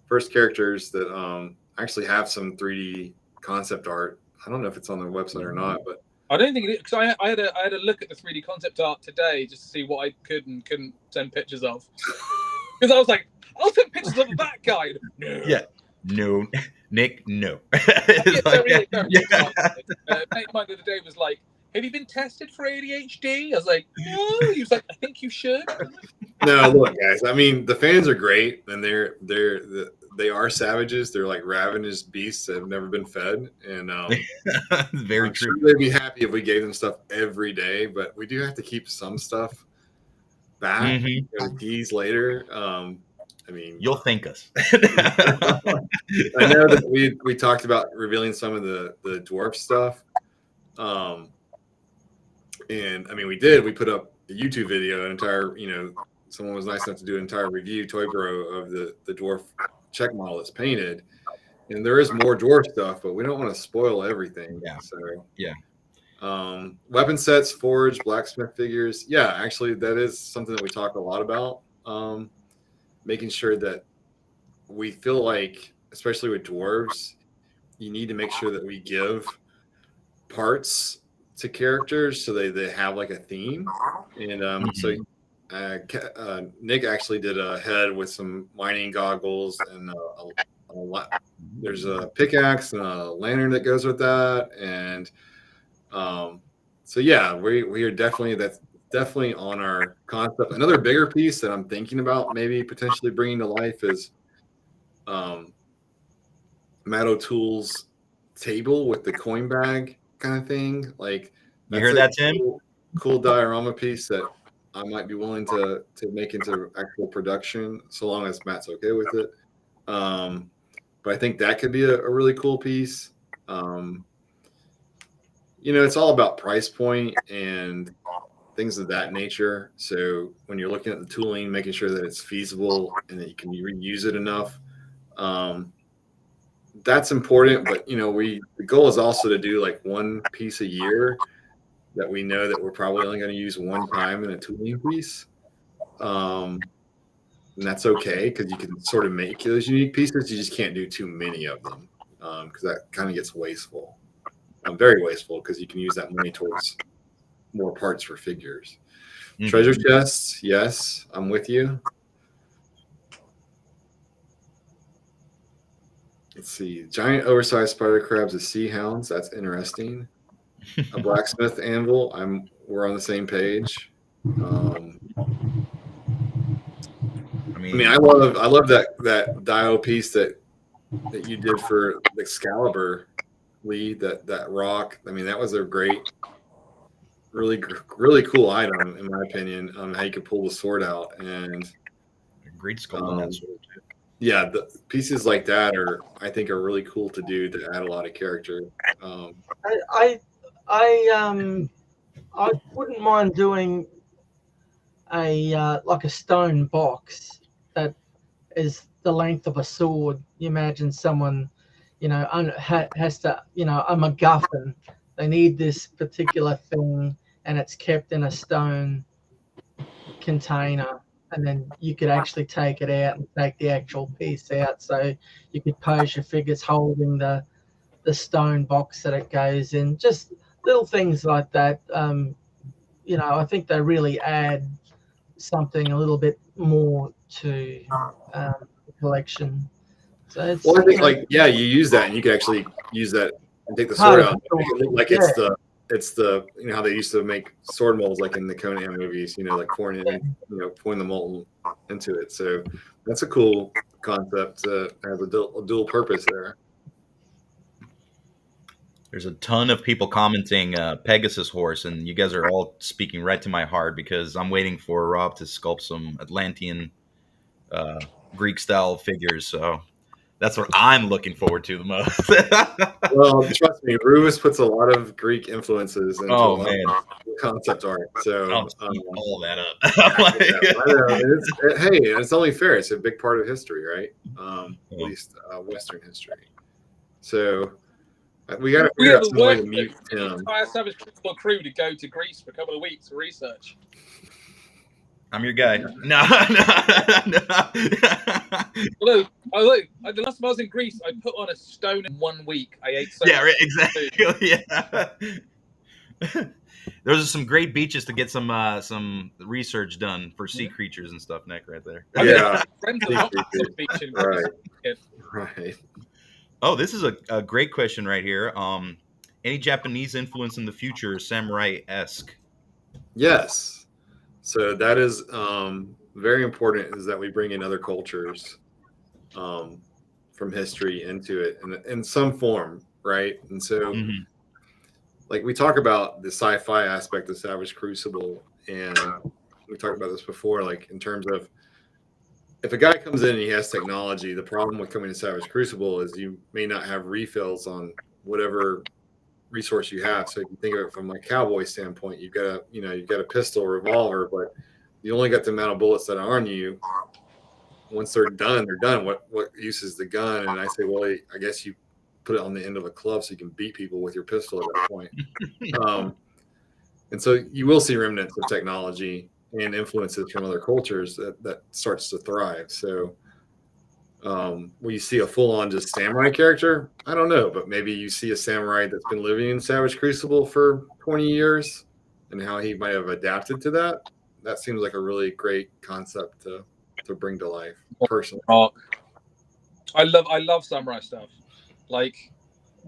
first characters that actually have some 3D concept art. I don't know if it's on the website or not, but I don't think it is, because I had a look at the 3D concept art today just to see what I could and couldn't send pictures of. Because I was like, I'll send pictures of that guy. No. Yeah. No, Nick, no. Very excited. Mate of mine the other day was like, have you been tested for ADHD? I was like, no. He was like, I think you should. No, look, guys. I mean, the fans are great, and they are savages. They're like ravenous beasts that have never been fed, and very I'm true. Sure they'd be happy if we gave them stuff every day, but we do have to keep some stuff back and tease later. I mean, you'll thank us. I know that we talked about revealing some of the dwarf stuff, and I mean we put up a YouTube video, an entire someone was nice enough to do an entire review, Toy Bro, of the dwarf check model that's painted. And there is more dwarf stuff, but we don't want to spoil everything. Yeah. So yeah. Weapon sets, forge, blacksmith figures. Yeah, actually, that is something that we talk a lot about. Making sure that we feel like, especially with dwarves, you need to make sure that we give parts to characters so they have like a theme. And so Nick actually did a head with some mining goggles and there's a pickaxe and a lantern that goes with that. And so yeah, we are that's definitely on our concept. Another bigger piece that I'm thinking about maybe potentially bringing to life is Matt O'Toole's table with the coin bag kind of thing. Like, you heard that, Tim? Cool diorama piece that I might be willing to make into actual production, so long as Matt's okay with it. But I think that could be a really cool piece. It's all about price point and things of that nature. So when you're looking at the tooling, making sure that it's feasible and that you can reuse it enough, that's important. But the goal is also to do like one piece a year that we know that we're probably only going to use one time in a tooling piece. And that's okay, because you can sort of make those unique pieces. You just can't do too many of them, because that kind of gets wasteful. Very wasteful, because you can use that money towards more parts for figures. Mm-hmm. Treasure chests, yes, I'm with you. Let's see. Giant oversized spider crabs as sea hounds. That's interesting. A blacksmith anvil. We're on the same page. I love that Dio piece that you did for the Excalibur, Lee. That rock. That was a great, really cool item in my opinion. How you could pull the sword out, and a great sculpt on that sword too. Yeah, the pieces like that I think are really cool to do, to add a lot of character. I wouldn't mind doing like a stone box that is the length of a sword. You imagine someone, has to, a MacGuffin. They need this particular thing, and it's kept in a stone container. And then you could actually take it out and take the actual piece out. So you could pose your figures holding the stone box that it goes in. Just little things like that. I think they really add something a little bit more to the collection. So it's, I think you use that, and you can actually use that and take the sword out. It's the how they used to make sword molds, like in the Conan movies, like pouring the molten into it. So that's a cool concept to have a dual purpose there. There's a ton of people commenting Pegasus horse, and you guys are all speaking right to my heart, because I'm waiting for Rob to sculpt some Atlantean Greek style figures. So that's what I'm looking forward to the most. Well, trust me, Rubus puts a lot of Greek influences into concept art. So all that up. It's only fair. It's a big part of history, right? At least Western history. So we got to figure out some way to mute him. Entire Savage Crucible crew to go to Greece for a couple of weeks for research. I'm your guy. No. Look, the last time I was in Greece, I put on a stone in 1 week. I ate so much exactly. Yeah. Those are some great beaches to get some research done for sea creatures and stuff, Nick, right there. Yeah. Right. Oh, this is a great question right here. Any Japanese influence in the future, samurai-esque? Yes. So that is very important, is that we bring in other cultures from history into it in some form, right? And so like we talk about the sci-fi aspect of Savage Crucible, and we talked about this before, like in terms of if a guy comes in and he has technology, the problem with coming to Savage Crucible is you may not have refills on whatever resource you have. So if you think of it from a cowboy standpoint, you've got a pistol, revolver, but you only got the amount of bullets that are on you. Once they're done, they're done. What use is the gun? And I say, well, I guess you put it on the end of a club so you can beat people with your pistol at that point. And so you will see remnants of technology and influences from other cultures that starts to thrive. So will you see a full-on just samurai character? I don't know, but maybe you see a samurai that's been living in Savage Crucible for 20 years and how he might have adapted to that. That seems like a really great concept to bring to life, personally. I love samurai stuff. Like,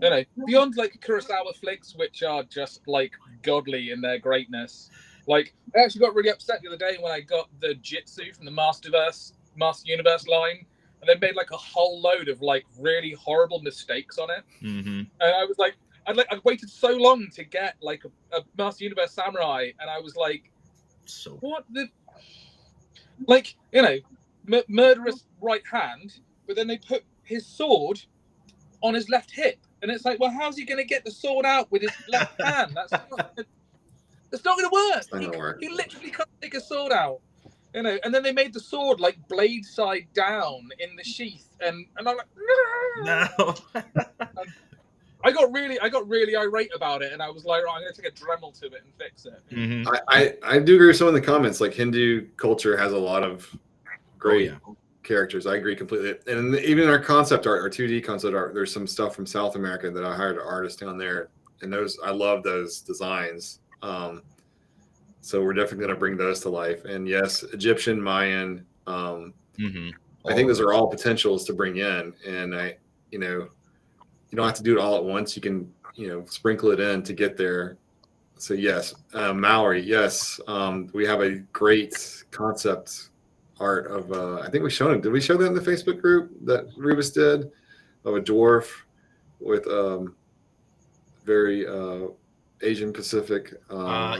you know, beyond like Kurosawa flicks, which are just like godly in their greatness. Like, I actually got really upset the other day when I got the Jitsu from the Master Universe line, and they made like a whole load of like really horrible mistakes on it. Mm-hmm. And I was like, I'd waited so long to get like a Master Universe samurai, and I was like, So what the, like, you know, murderous right hand, but then they put his sword on his left hip, and it's like, well, how's he going to get the sword out with his left hand? That's not going to work. He literally can't take a sword out, you know. And then they made the sword like blade side down in the sheath, and I'm like, no. I got really irate about it, and I was like, right, I'm going to take a Dremel to it and fix it. Mm-hmm. I do agree with some of the comments. Like, Hindu culture has a lot of great characters. I agree completely. And even our concept art, our 2D concept art, there's some stuff from South America that I hired an artist down there, and those, I love those designs. So we're definitely going to bring those to life. And yes, Egyptian, Mayan. I think those are all potentials to bring in. And you don't have to do it all at once. You can, sprinkle it in to get there. So yes, Maori. Yes, we have a great concept art of. I think we showed him. Did we show that in the Facebook group that Rebus did of a dwarf with very Asian Pacific?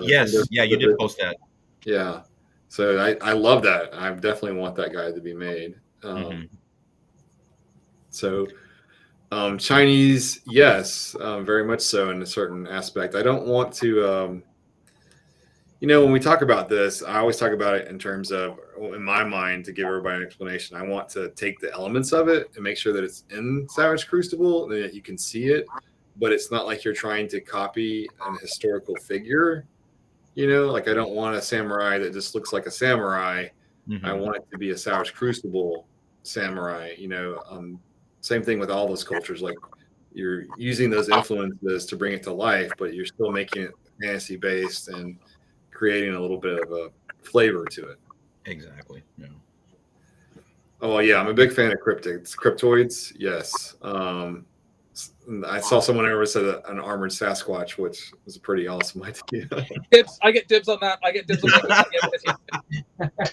Yes, yeah, you did post that. Yeah, so I love that. I definitely want that guy to be made. So Chinese, yes, very much so in a certain aspect. I don't want to. When we talk about this, I always talk about it in terms of, in my mind, to give everybody an explanation. I want to take the elements of it and make sure that it's in Savage Crucible and that you can see it, but it's not like you're trying to copy an historical figure. Like, I don't want a samurai that just looks like a samurai. I want it to be a Savage Crucible samurai. Same thing with all those cultures. Like, you're using those influences to bring it to life, but you're still making it fantasy based and creating a little bit of a flavor to it. Exactly. Yeah. Oh yeah, I'm a big fan of cryptoids. Yes. I saw someone ever said an armored Sasquatch, which was a pretty awesome idea. I get dibs on that.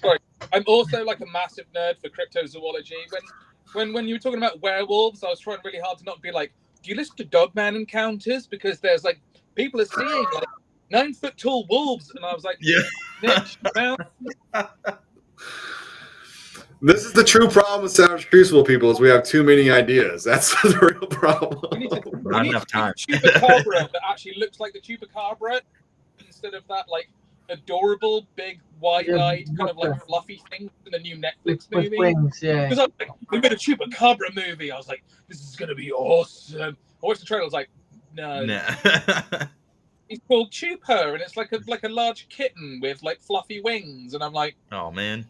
Sorry. I'm also like a massive nerd for cryptozoology. When you were talking about werewolves, I was trying really hard to not be like, do you listen to Dogman Encounters? Because there's like, people are seeing like 9-foot tall wolves, and I was like, This is the true problem with Savage Crucible, people, is we have too many ideas. That's the real problem. We need Not enough time. Chupacabra that actually looks like the Chupacabra instead of that like adorable big wide-eyed kind of like fluffy thing in the new Netflix movie. With wings, yeah. Because we made a Chupacabra movie. I was like, this is gonna be awesome. I watched the trailer. I was like, no. Nah. He's called Chupa, and it's like a large kitten with like fluffy wings, and I'm like, oh man.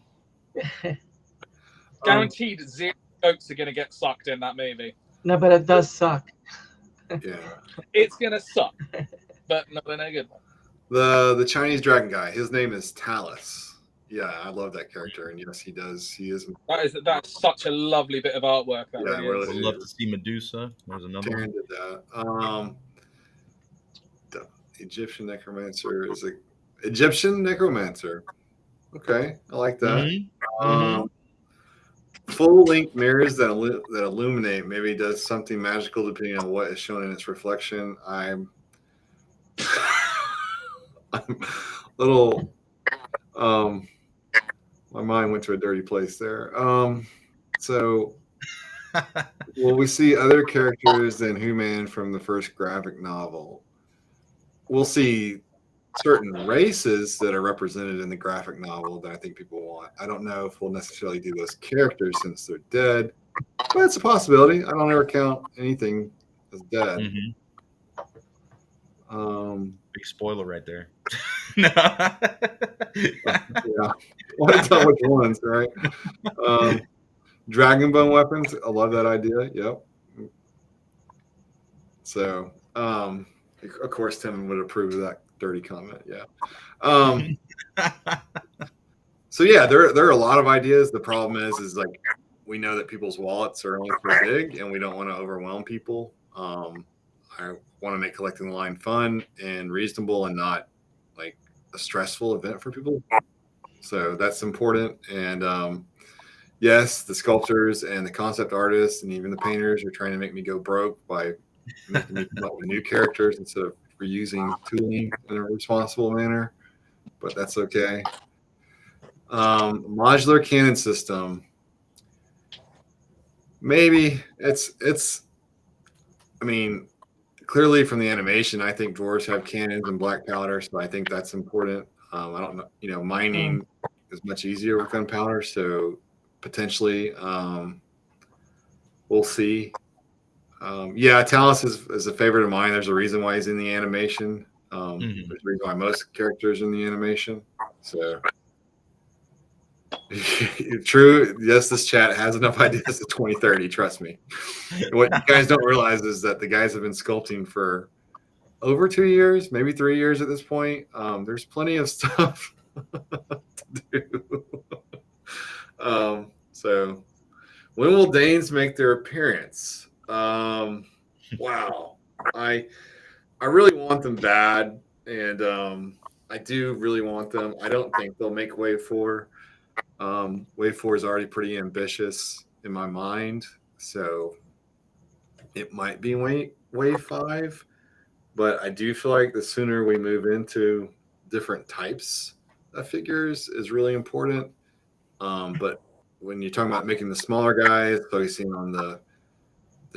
Guaranteed 0 goats are going to get sucked in that movie. No, but it does suck. Yeah. It's going to suck, but not in a good one. The Chinese dragon guy, his name is Talus. Yeah, I love that character, and yes, he does. He is. That's such a lovely bit of artwork. That yeah, really I'd love to see Medusa. There's another one. Did that. The Egyptian necromancer is a Egyptian necromancer. Okay, I like that. Full-length mirrors that illuminate. Maybe does something magical depending on what is shown in its reflection. I'm a little. My mind went to a dirty place there. So, will we see other characters than Human from the first graphic novel? We'll see certain races that are represented in the graphic novel that I think people want. I don't know if we'll necessarily do those characters since they're dead, but it's a possibility. I don't ever count anything as dead. Mhm. Um, Big spoiler right there. yeah, want to tell which ones, right? Dragon bone weapons. I love that idea. Yep. So, of course, Tim would approve of that dirty comment. Yeah. So yeah, there are a lot of ideas. The problem is like we know that people's wallets are only so big, and we don't want to overwhelm people. I want to make collecting the line fun and reasonable, and not like a stressful event for people. So that's important. And yes, the sculptors and the concept artists and even the painters are trying to make me go broke by making me come up with new characters instead of reusing tooling in a responsible manner. But that's okay. Modular cannon system. Maybe it's. I mean, clearly from the animation, I think dwarves have cannons and black powder, so I think that's important. I don't know. Mining is much easier with gunpowder, so potentially we'll see. Yeah, Talus is a favorite of mine. There's a reason why he's in the animation. There's a reason why most characters are in the animation. So. True. Yes, this chat has enough ideas to 2030. Trust me. What you guys don't realize is that the guys have been sculpting for over 2 years, maybe 3 years at this point. There's plenty of stuff to do. So, when will Danes make their appearance? Wow, I really want them bad, and I do really want them. I don't think they'll make Wave 4. Wave 4 is already pretty ambitious in my mind, so it might be wave 5, but I do feel like the sooner we move into different types of figures is really important. But when you're talking about making the smaller guys, focusing on the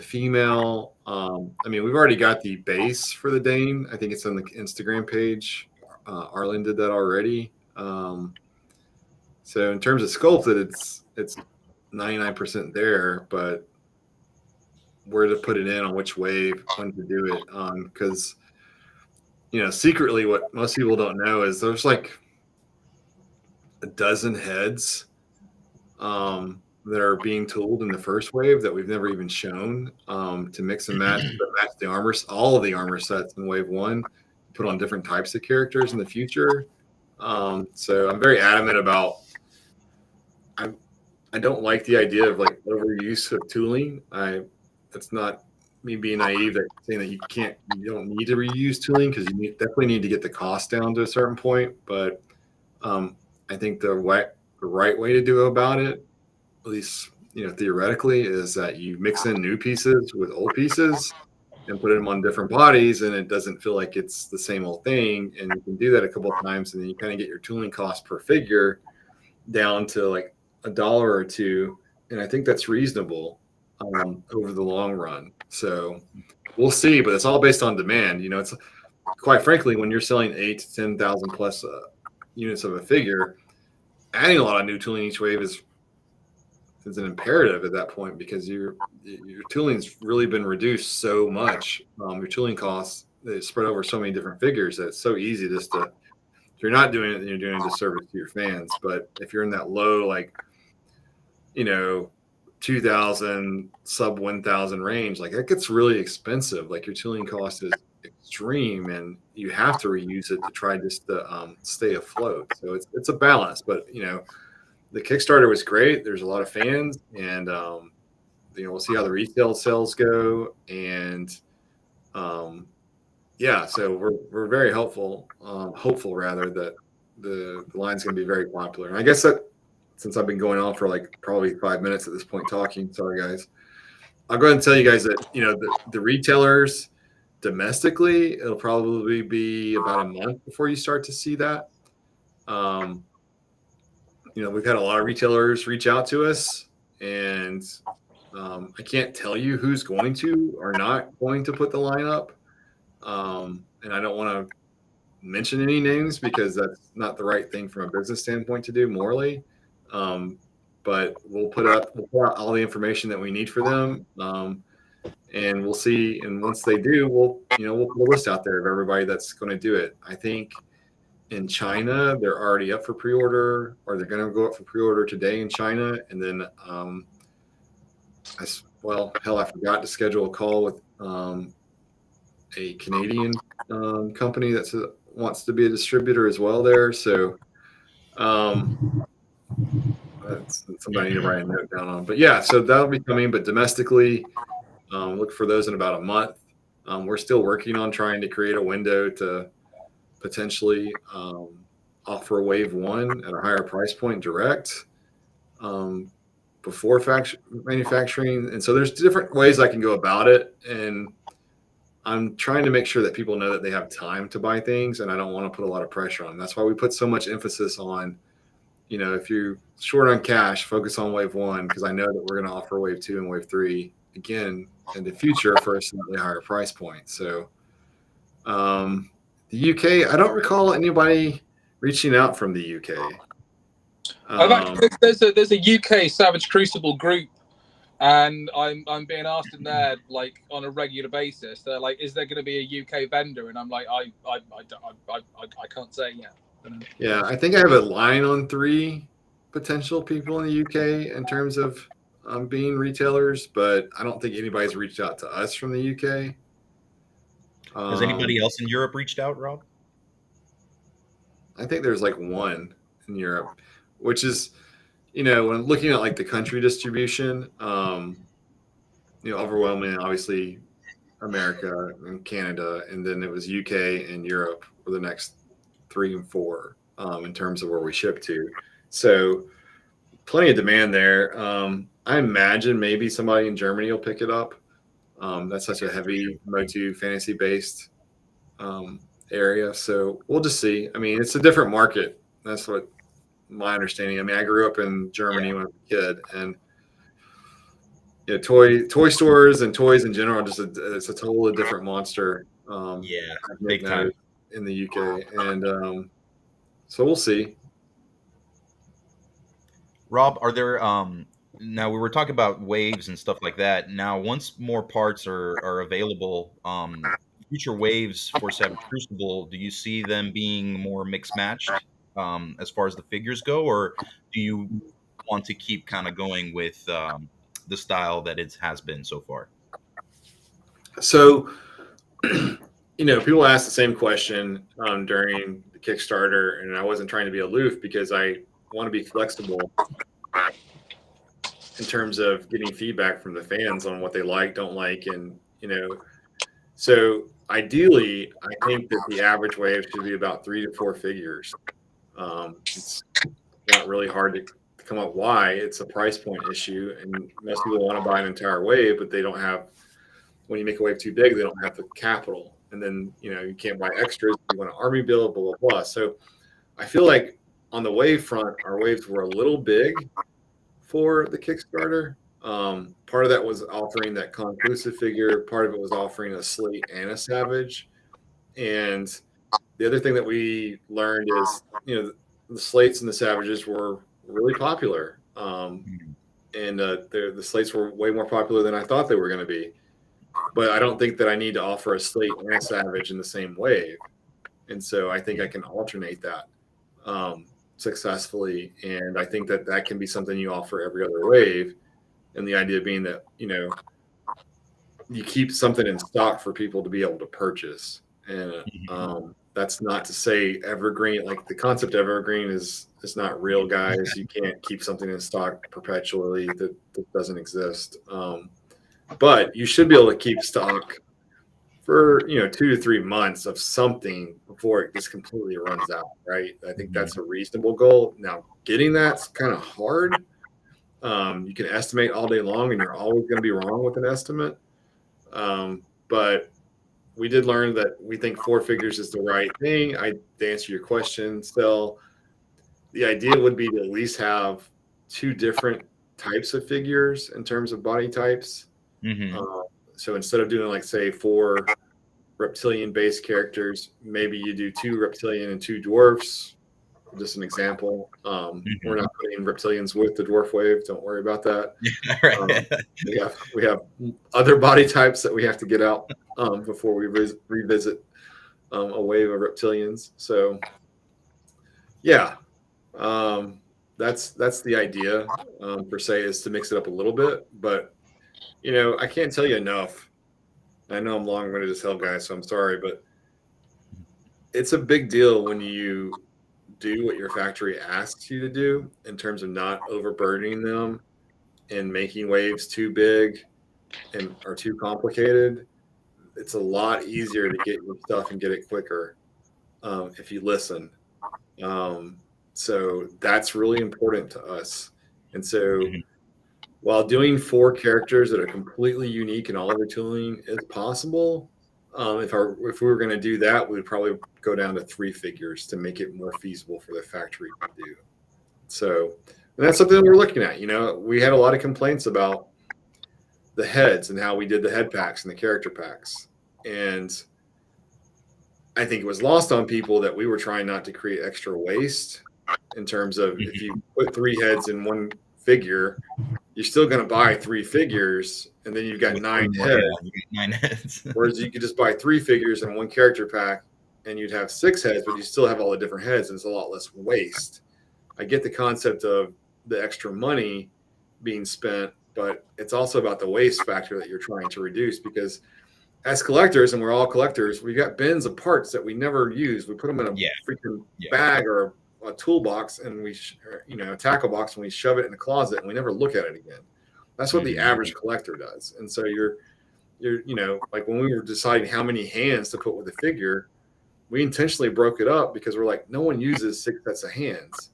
female, I mean, we've already got the base for the Dane. I think it's on the Instagram page. Arlen did that already. So in terms of sculpted, it's 99% there, but where to put it in, on which wave, when to do it, because secretly what most people don't know is there's like a dozen heads that are being tooled in the first wave that we've never even shown to mix and match the armor, all of the armor sets in wave 1, put on different types of characters in the future. So I'm very adamant about. I don't like the idea of like overuse of tooling. That's not me being naive, that saying that you don't need to reuse tooling, because you definitely need to get the cost down to a certain point. But I think the right way to do about it, at least theoretically, is that you mix in new pieces with old pieces and put them on different bodies, and it doesn't feel like it's the same old thing. And you can do that a couple of times, and then you kind of get your tooling cost per figure down to like $1 or $2, and I think that's reasonable over the long run. So we'll see, but it's all based on demand. It's quite frankly, when you're selling 8,000 to 10,000 plus units of a figure, adding a lot of new tooling each wave is an imperative at that point, because your tooling's really been reduced so much. Your tooling costs, they spread over so many different figures that it's so easy just to. If you're not doing it, then you're doing a disservice to your fans. But if you're in that low, 2,000 sub 1,000 range, like that gets really expensive. Like your tooling cost is extreme, and you have to reuse it to try just to stay afloat. So it's a balance. But the Kickstarter was great. There's a lot of fans, and we'll see how the retail sales go. And yeah, so we're very hopeful rather, that the line's going to be very popular. And I guess that, since I've been going on for like probably 5 minutes at this point talking, sorry guys, I'll go ahead and tell you guys that the retailers domestically, it'll probably be about a month before you start to see that. We've had a lot of retailers reach out to us, and I can't tell you who's going to or not going to put the line up. And I don't want to mention any names because that's not the right thing from a business standpoint to do morally. But we'll put out all the information that we need for them. And we'll see. And once they do, we'll put a list out there of everybody that's going to do it. I think in China, they're already up for pre-order, or they're going to go up for pre-order today in China. And then, I forgot to schedule a call with a Canadian company that wants to be a distributor as well there. So that's something I need to write a note down on. But yeah, so that'll be coming. But domestically, look for those in about a month. We're still working on trying to create a window to potentially offer wave 1 at a higher price point direct before manufacturing. And so there's different ways I can go about it. And I'm trying to make sure that people know that they have time to buy things, and I don't want to put a lot of pressure on them. That's why we put so much emphasis on, if you're short on cash, focus on wave 1, because I know that we're going to offer wave 2 and wave 3 again in the future for a slightly higher price point. So the UK, I don't recall anybody reaching out from the UK. There's a UK Savage Crucible group, and I'm being asked in there like on a regular basis. They're like, "Is there going to be a UK vendor?" And I'm like, I can't say yet. Yeah, I think I have a line on 3 potential people in the UK in terms of being retailers, but I don't think anybody's reached out to us from the UK. Has anybody else in Europe reached out, Rob? I think there's like 1 in Europe, which is, when looking at like the country distribution, overwhelmingly, obviously, America and Canada, and then it was UK and Europe were the next 3 and 4 in terms of where we ship to. So plenty of demand there. I imagine maybe somebody in Germany will pick it up. That's such a heavy Motu fantasy based area. So we'll just see. I mean, it's a different market. That's what my understanding. I mean, I grew up in Germany when I was a kid, and toy stores and toys in general it's a totally different monster. Big time in the UK, and so we'll see. Rob, are there now we were talking about waves and stuff like that. Now, once more parts are available, future waves for Savage Crucible, do you see them being more mixed matched as far as the figures go, or do you want to keep kind of going with the style that it has been so far? So, people ask the same question during the Kickstarter, and I wasn't trying to be aloof because I want to be flexible in terms of getting feedback from the fans on what they like, don't like, and so ideally, I think that the average wave should be about 3 to 4 figures. It's not really hard to come up why. It's a price point issue, and most people want to buy an entire wave, but they don't have. When you make a wave too big, they don't have the capital, and then you can't buy extras. You want an army build, blah blah blah. So I feel like on the wave front, our waves were a little big for the Kickstarter. Part of that was offering that conclusive figure. Part of it was offering a slate and a savage. And the other thing that we learned is, the slates and the savages were really popular. And the slates were way more popular than I thought they were going to be. But I don't think that I need to offer a slate and a savage in the same wave. And so I think I can alternate that successfully. And I think that that can be something you offer every other wave. And the idea being that, you keep something in stock for people to be able to purchase. And that's not to say evergreen, like the concept of evergreen is not real, guys. You can't keep something in stock perpetually that doesn't exist. But you should be able to keep stock for 2 to 3 months of something before it just completely runs out, right? I think that's a reasonable goal. Now, getting that's kind of hard. You can estimate all day long, and you're always going to be wrong with an estimate. But we did learn that we think 4 figures is the right thing. To answer your question, still, the idea would be to at least have 2 different types of figures in terms of body types. So instead of doing, like, say, 4 reptilian-based characters. Maybe you do 2 reptilian and 2 dwarfs. Just an example. We're not putting reptilians with the dwarf wave. Don't worry about that. Right. We have other body types that we have to get out before we revisit a wave of reptilians. So yeah, that's the idea per se, is to mix it up a little bit. But I can't tell you enough. I know I'm long-winded as hell, guys, so I'm sorry, but it's a big deal when you do what your factory asks you to do in terms of not overburdening them and making waves too big or too complicated. It's a lot easier to get your stuff and get it quicker if you listen. So that's really important to us. And so while doing 4 characters that are completely unique in all of our tooling is possible, if we were going to do that, we'd probably go down to 3 figures to make it more feasible for the factory to do. So that's something that we're looking at. We had a lot of complaints about the heads and how we did the head packs and the character packs. And I think it was lost on people that we were trying not to create extra waste in terms of if you put 3 heads in one figure, you're still going to buy 3 figures, and then you've got 9 heads. Yeah, 9 heads. Whereas you could just buy 3 figures in one character pack, and you'd have 6 heads, but you still have all the different heads, and it's a lot less waste. I get the concept of the extra money being spent, but it's also about the waste factor that you're trying to reduce, because as collectors, and we're all collectors, we got bins of parts that we never use. We put them in a freaking bag or a toolbox, and a tackle box, and we shove it in the closet, and we never look at it again. That's what the average collector does. And so you're like when we were deciding how many hands to put with a figure, we intentionally broke it up because we're like, no one uses 6 sets of hands.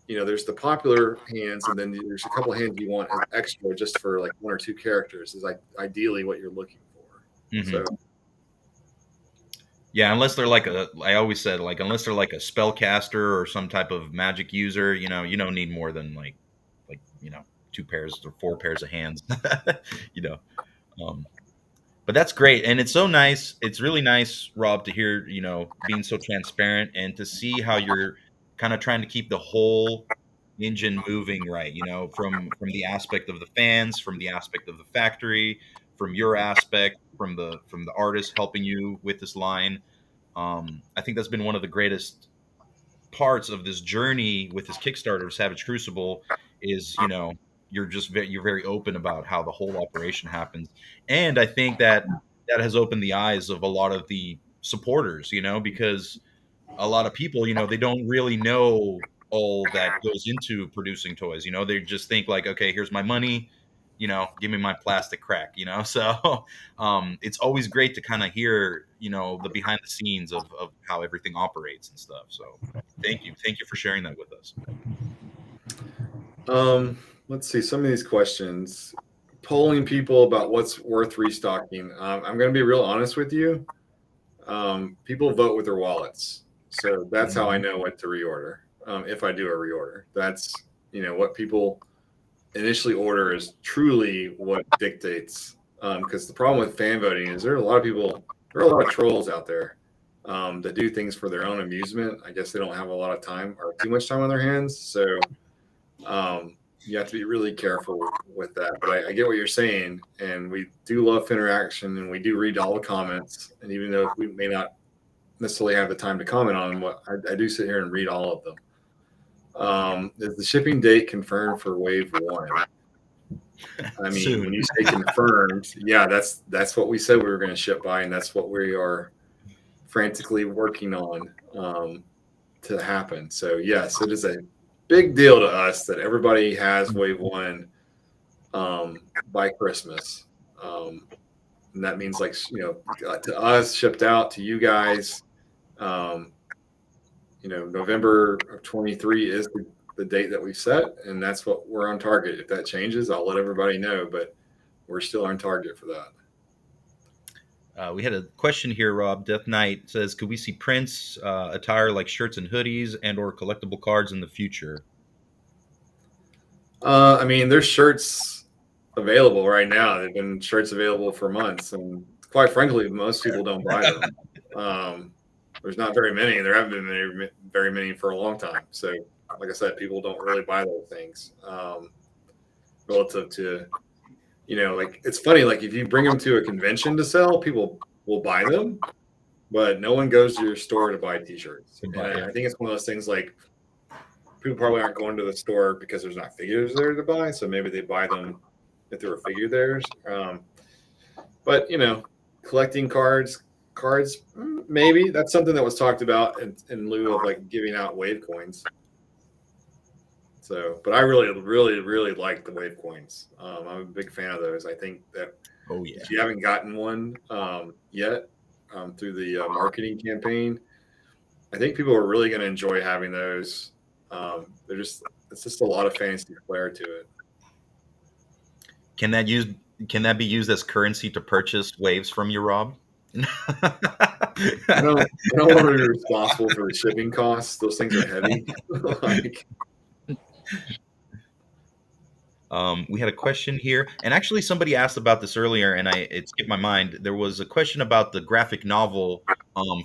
There's the popular hands, and then there's a couple of hands you want as extra just for like 1 or 2 characters is like ideally what you're looking for. So yeah, unless they're I always said, unless they're like a spellcaster or some type of magic user, you don't need more than like 2 pairs or 4 pairs of hands. But that's great, and it's so nice. It's really nice, Rob, to hear being so transparent and to see how you're kind of trying to keep the whole engine moving right. From the aspect of the fans, from the aspect of the factory, from your aspect, from the artist helping you with this line. I think that's been one of the greatest parts of this journey with this Kickstarter of Savage Crucible is, you're very open about how the whole operation happens. And I think that has opened the eyes of a lot of the supporters, because a lot of people, they don't really know all that goes into producing toys. They just think like, okay, here's my money, give me my plastic crack, so it's always great to kind of hear, the behind the scenes of how everything operates and stuff. So thank you for sharing that with us. Let's see some of these questions. Polling people about what's worth restocking. I'm going to be real honest with you. People vote with their wallets, so that's how I know what to reorder. If I do a reorder, that's what people initially order is truly what dictates. Because the problem with fan voting is there are a lot of trolls out there that do things for their own amusement. I guess they don't have a lot of time or too much time on their hands, so you have to be really careful with that. But I get what you're saying, and we do love interaction, and we do read all the comments. And even though we may not necessarily have the time to comment on them, I do sit here and read all of them. Is the shipping date confirmed for Wave 1? I mean, soon. When you say confirmed, yeah, that's what we said we were going to ship by, and that's what we are frantically working on to happen. So yes, it is a big deal to us that everybody has Wave 1 by Christmas. And that means to us, shipped out to you guys. November of 23 is the date that we set, and that's what we're on target. If that changes, I'll let everybody know, but we're still on target for that. We had a question here, Rob. Death Knight says, could we see prints, attire like shirts and hoodies and or collectible cards in the future? I mean, there's shirts available right now. They've been shirts available for months, and quite frankly, most people don't buy them. There's not very many. There haven't been very many for a long time. So, like I said, people don't really buy those things relative to, like it's funny. Like if you bring them to a convention to sell, people will buy them, but no one goes to your store to buy T-shirts. And I think it's one of those things like people probably aren't going to the store because there's not figures there to buy. So maybe they buy them if there were figure there. But collecting cards, maybe that's something that was talked about in lieu of like giving out wave coins. So, but I really, really, really like the wave coins. I'm a big fan of those. I think that if you haven't gotten one yet through the marketing campaign, I think people are really going to enjoy having those. It's just a lot of fancy flair to it. Can that be used as currency to purchase waves from you, Rob? I don't want to be responsible for the shipping costs. Those things are heavy. We had a question here, and actually somebody asked about this earlier, and it skipped my mind. There was a question about the graphic novel.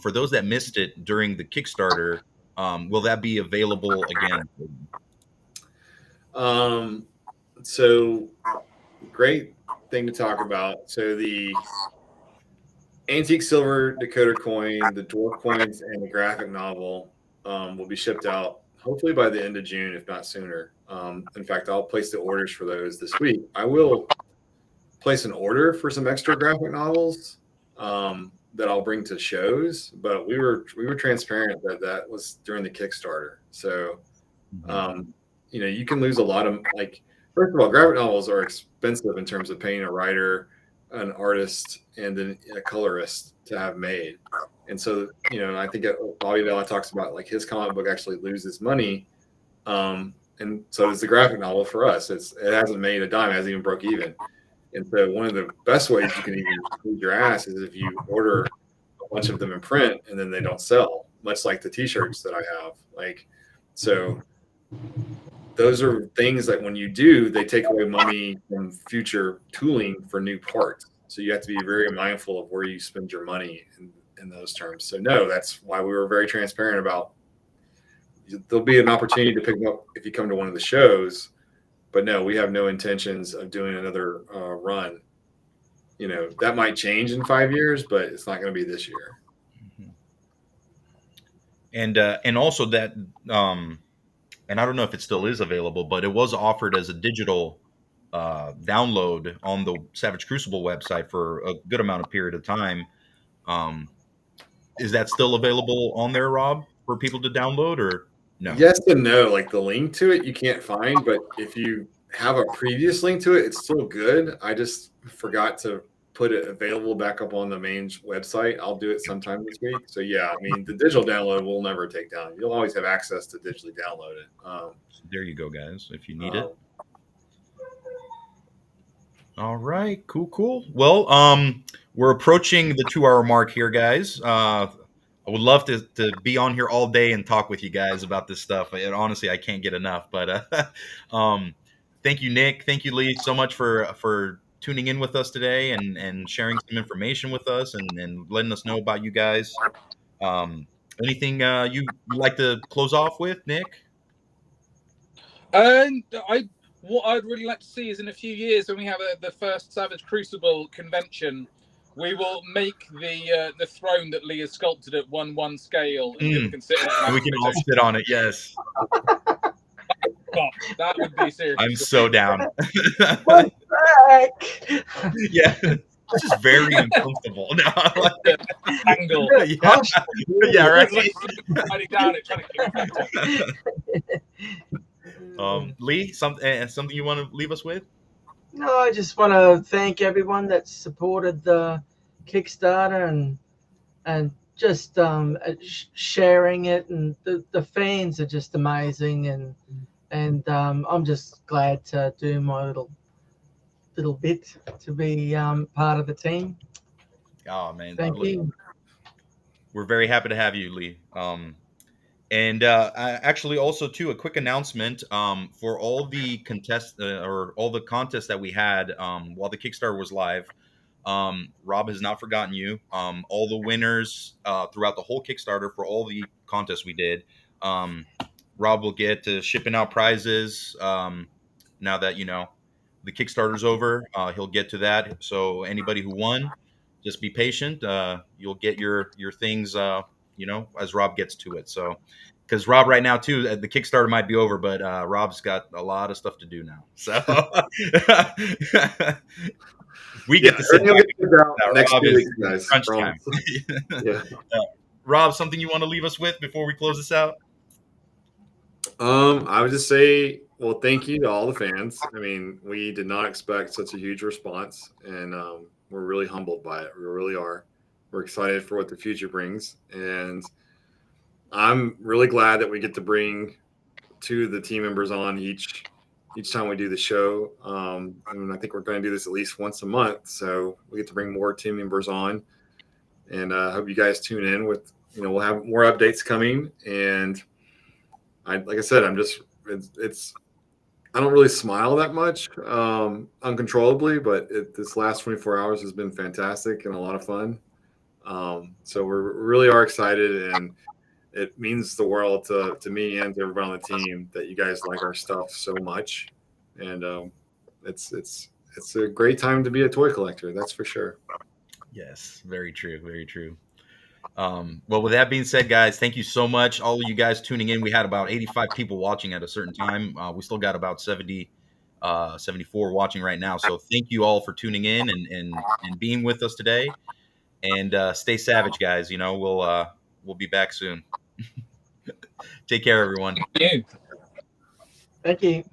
For those that missed it during the Kickstarter, will that be available again? So great thing to talk about. So the antique silver decoder coin, the dwarf coins, and the graphic novel will be shipped out hopefully by the end of June, if not sooner. In fact, I'll place the orders for those this week. I will place an order for some extra graphic novels that I'll bring to shows, but we were transparent that was during the Kickstarter. So, you can lose a lot of, like, first of all, graphic novels are expensive in terms of paying a writer, an artist, and then a colorist to have made. And so, I think Bobby Vela talks about like his comic book actually loses money. And so does the graphic novel for us. It hasn't made a dime, it hasn't even broke even. And so one of the best ways you can even lose your ass is if you order a bunch of them in print and then they don't sell, much like the T-shirts that I have. So those are things that when you do, they take away money from future tooling for new parts. So you have to be very mindful of where you spend your money in those terms. So no, that's why we were very transparent about there'll be an opportunity to pick them up if you come to one of the shows, but no, we have no intentions of doing another run. That might change in 5 years, but it's not going to be this year. And also that, and I don't know if it still is available, but it was offered as a digital download on the Savage Crucible website for a good amount of period of time. Is that still available on there, Rob, for people to download, or no? Yes and no. Like the link to it, you can't find, but if you have a previous link to it, it's still good. I just forgot to put it available back up on the main website. I'll do it sometime this week. So yeah, the digital download will never take down. You'll always have access to digitally download it. There you go, guys, if you need it. All right, cool. Well, we're approaching the 2-hour mark here, guys. I would love to be on here all day and talk with you guys about this stuff. Honestly, I can't get enough. But thank you, Nick. Thank you, Lee, so much for tuning in with us today and sharing some information with us and letting us know about you guys. Anything you'd like to close off with, Nick? What I'd really like to see is in a few years when we have the first Savage Crucible convention, we will make the throne that Lee has sculpted at 1:1 scale, and people can sit in it. And we can all sit on it. Yes. Oh, that would be serious. I'm so down. What's back? Yeah. This is very uncomfortable now. Angle. Yeah, right. Down it, trying to Lee, something you want to leave us with? No, I just want to thank everyone that supported the Kickstarter and just sharing it, and the fans are just amazing, and I'm just glad to do my little bit to be part of the team. Oh man, thank you. We're very happy to have you, Lee. And actually, also too, a quick announcement for all the contests or all the contests that we had while the Kickstarter was live. Rob has not forgotten you. All the winners throughout the whole Kickstarter for all the contests we did, Rob will get to shipping out prizes. Now that the Kickstarter's over, he'll get to that. So anybody who won, just be patient. You'll get your things, as Rob gets to it. So, because Rob right now too, the Kickstarter might be over, but Rob's got a lot of stuff to do now. So we get to sit everything will back. get figured out next Rob 2 is weeks, guys. crunch Promise. time. Yeah. Rob, something you want to leave us with before we close this out? I would just say, well, thank you to all the fans. I mean, we did not expect such a huge response, and we're really humbled by it. We really are. We're excited for what the future brings, and I'm really glad that we get to bring 2 of the team members on each time we do the show. I think we're going to do this at least once a month, so we get to bring more team members on, and I hope you guys tune in. With we'll have more updates coming, and like I said, I don't really smile that much uncontrollably, but this last 24 hours has been fantastic and a lot of fun. So we really are excited, and it means the world to me and to everybody on the team that you guys like our stuff so much. And it's a great time to be a toy collector, that's for sure. Yes, very true, very true. Well, with that being said, guys, thank you so much. All of you guys tuning in. We had about 85 people watching at a certain time. We still got about 74 watching right now. So thank you all for tuning in and being with us today. And stay savage, guys. We'll be back soon. Take care, everyone. Thank you. Thank you.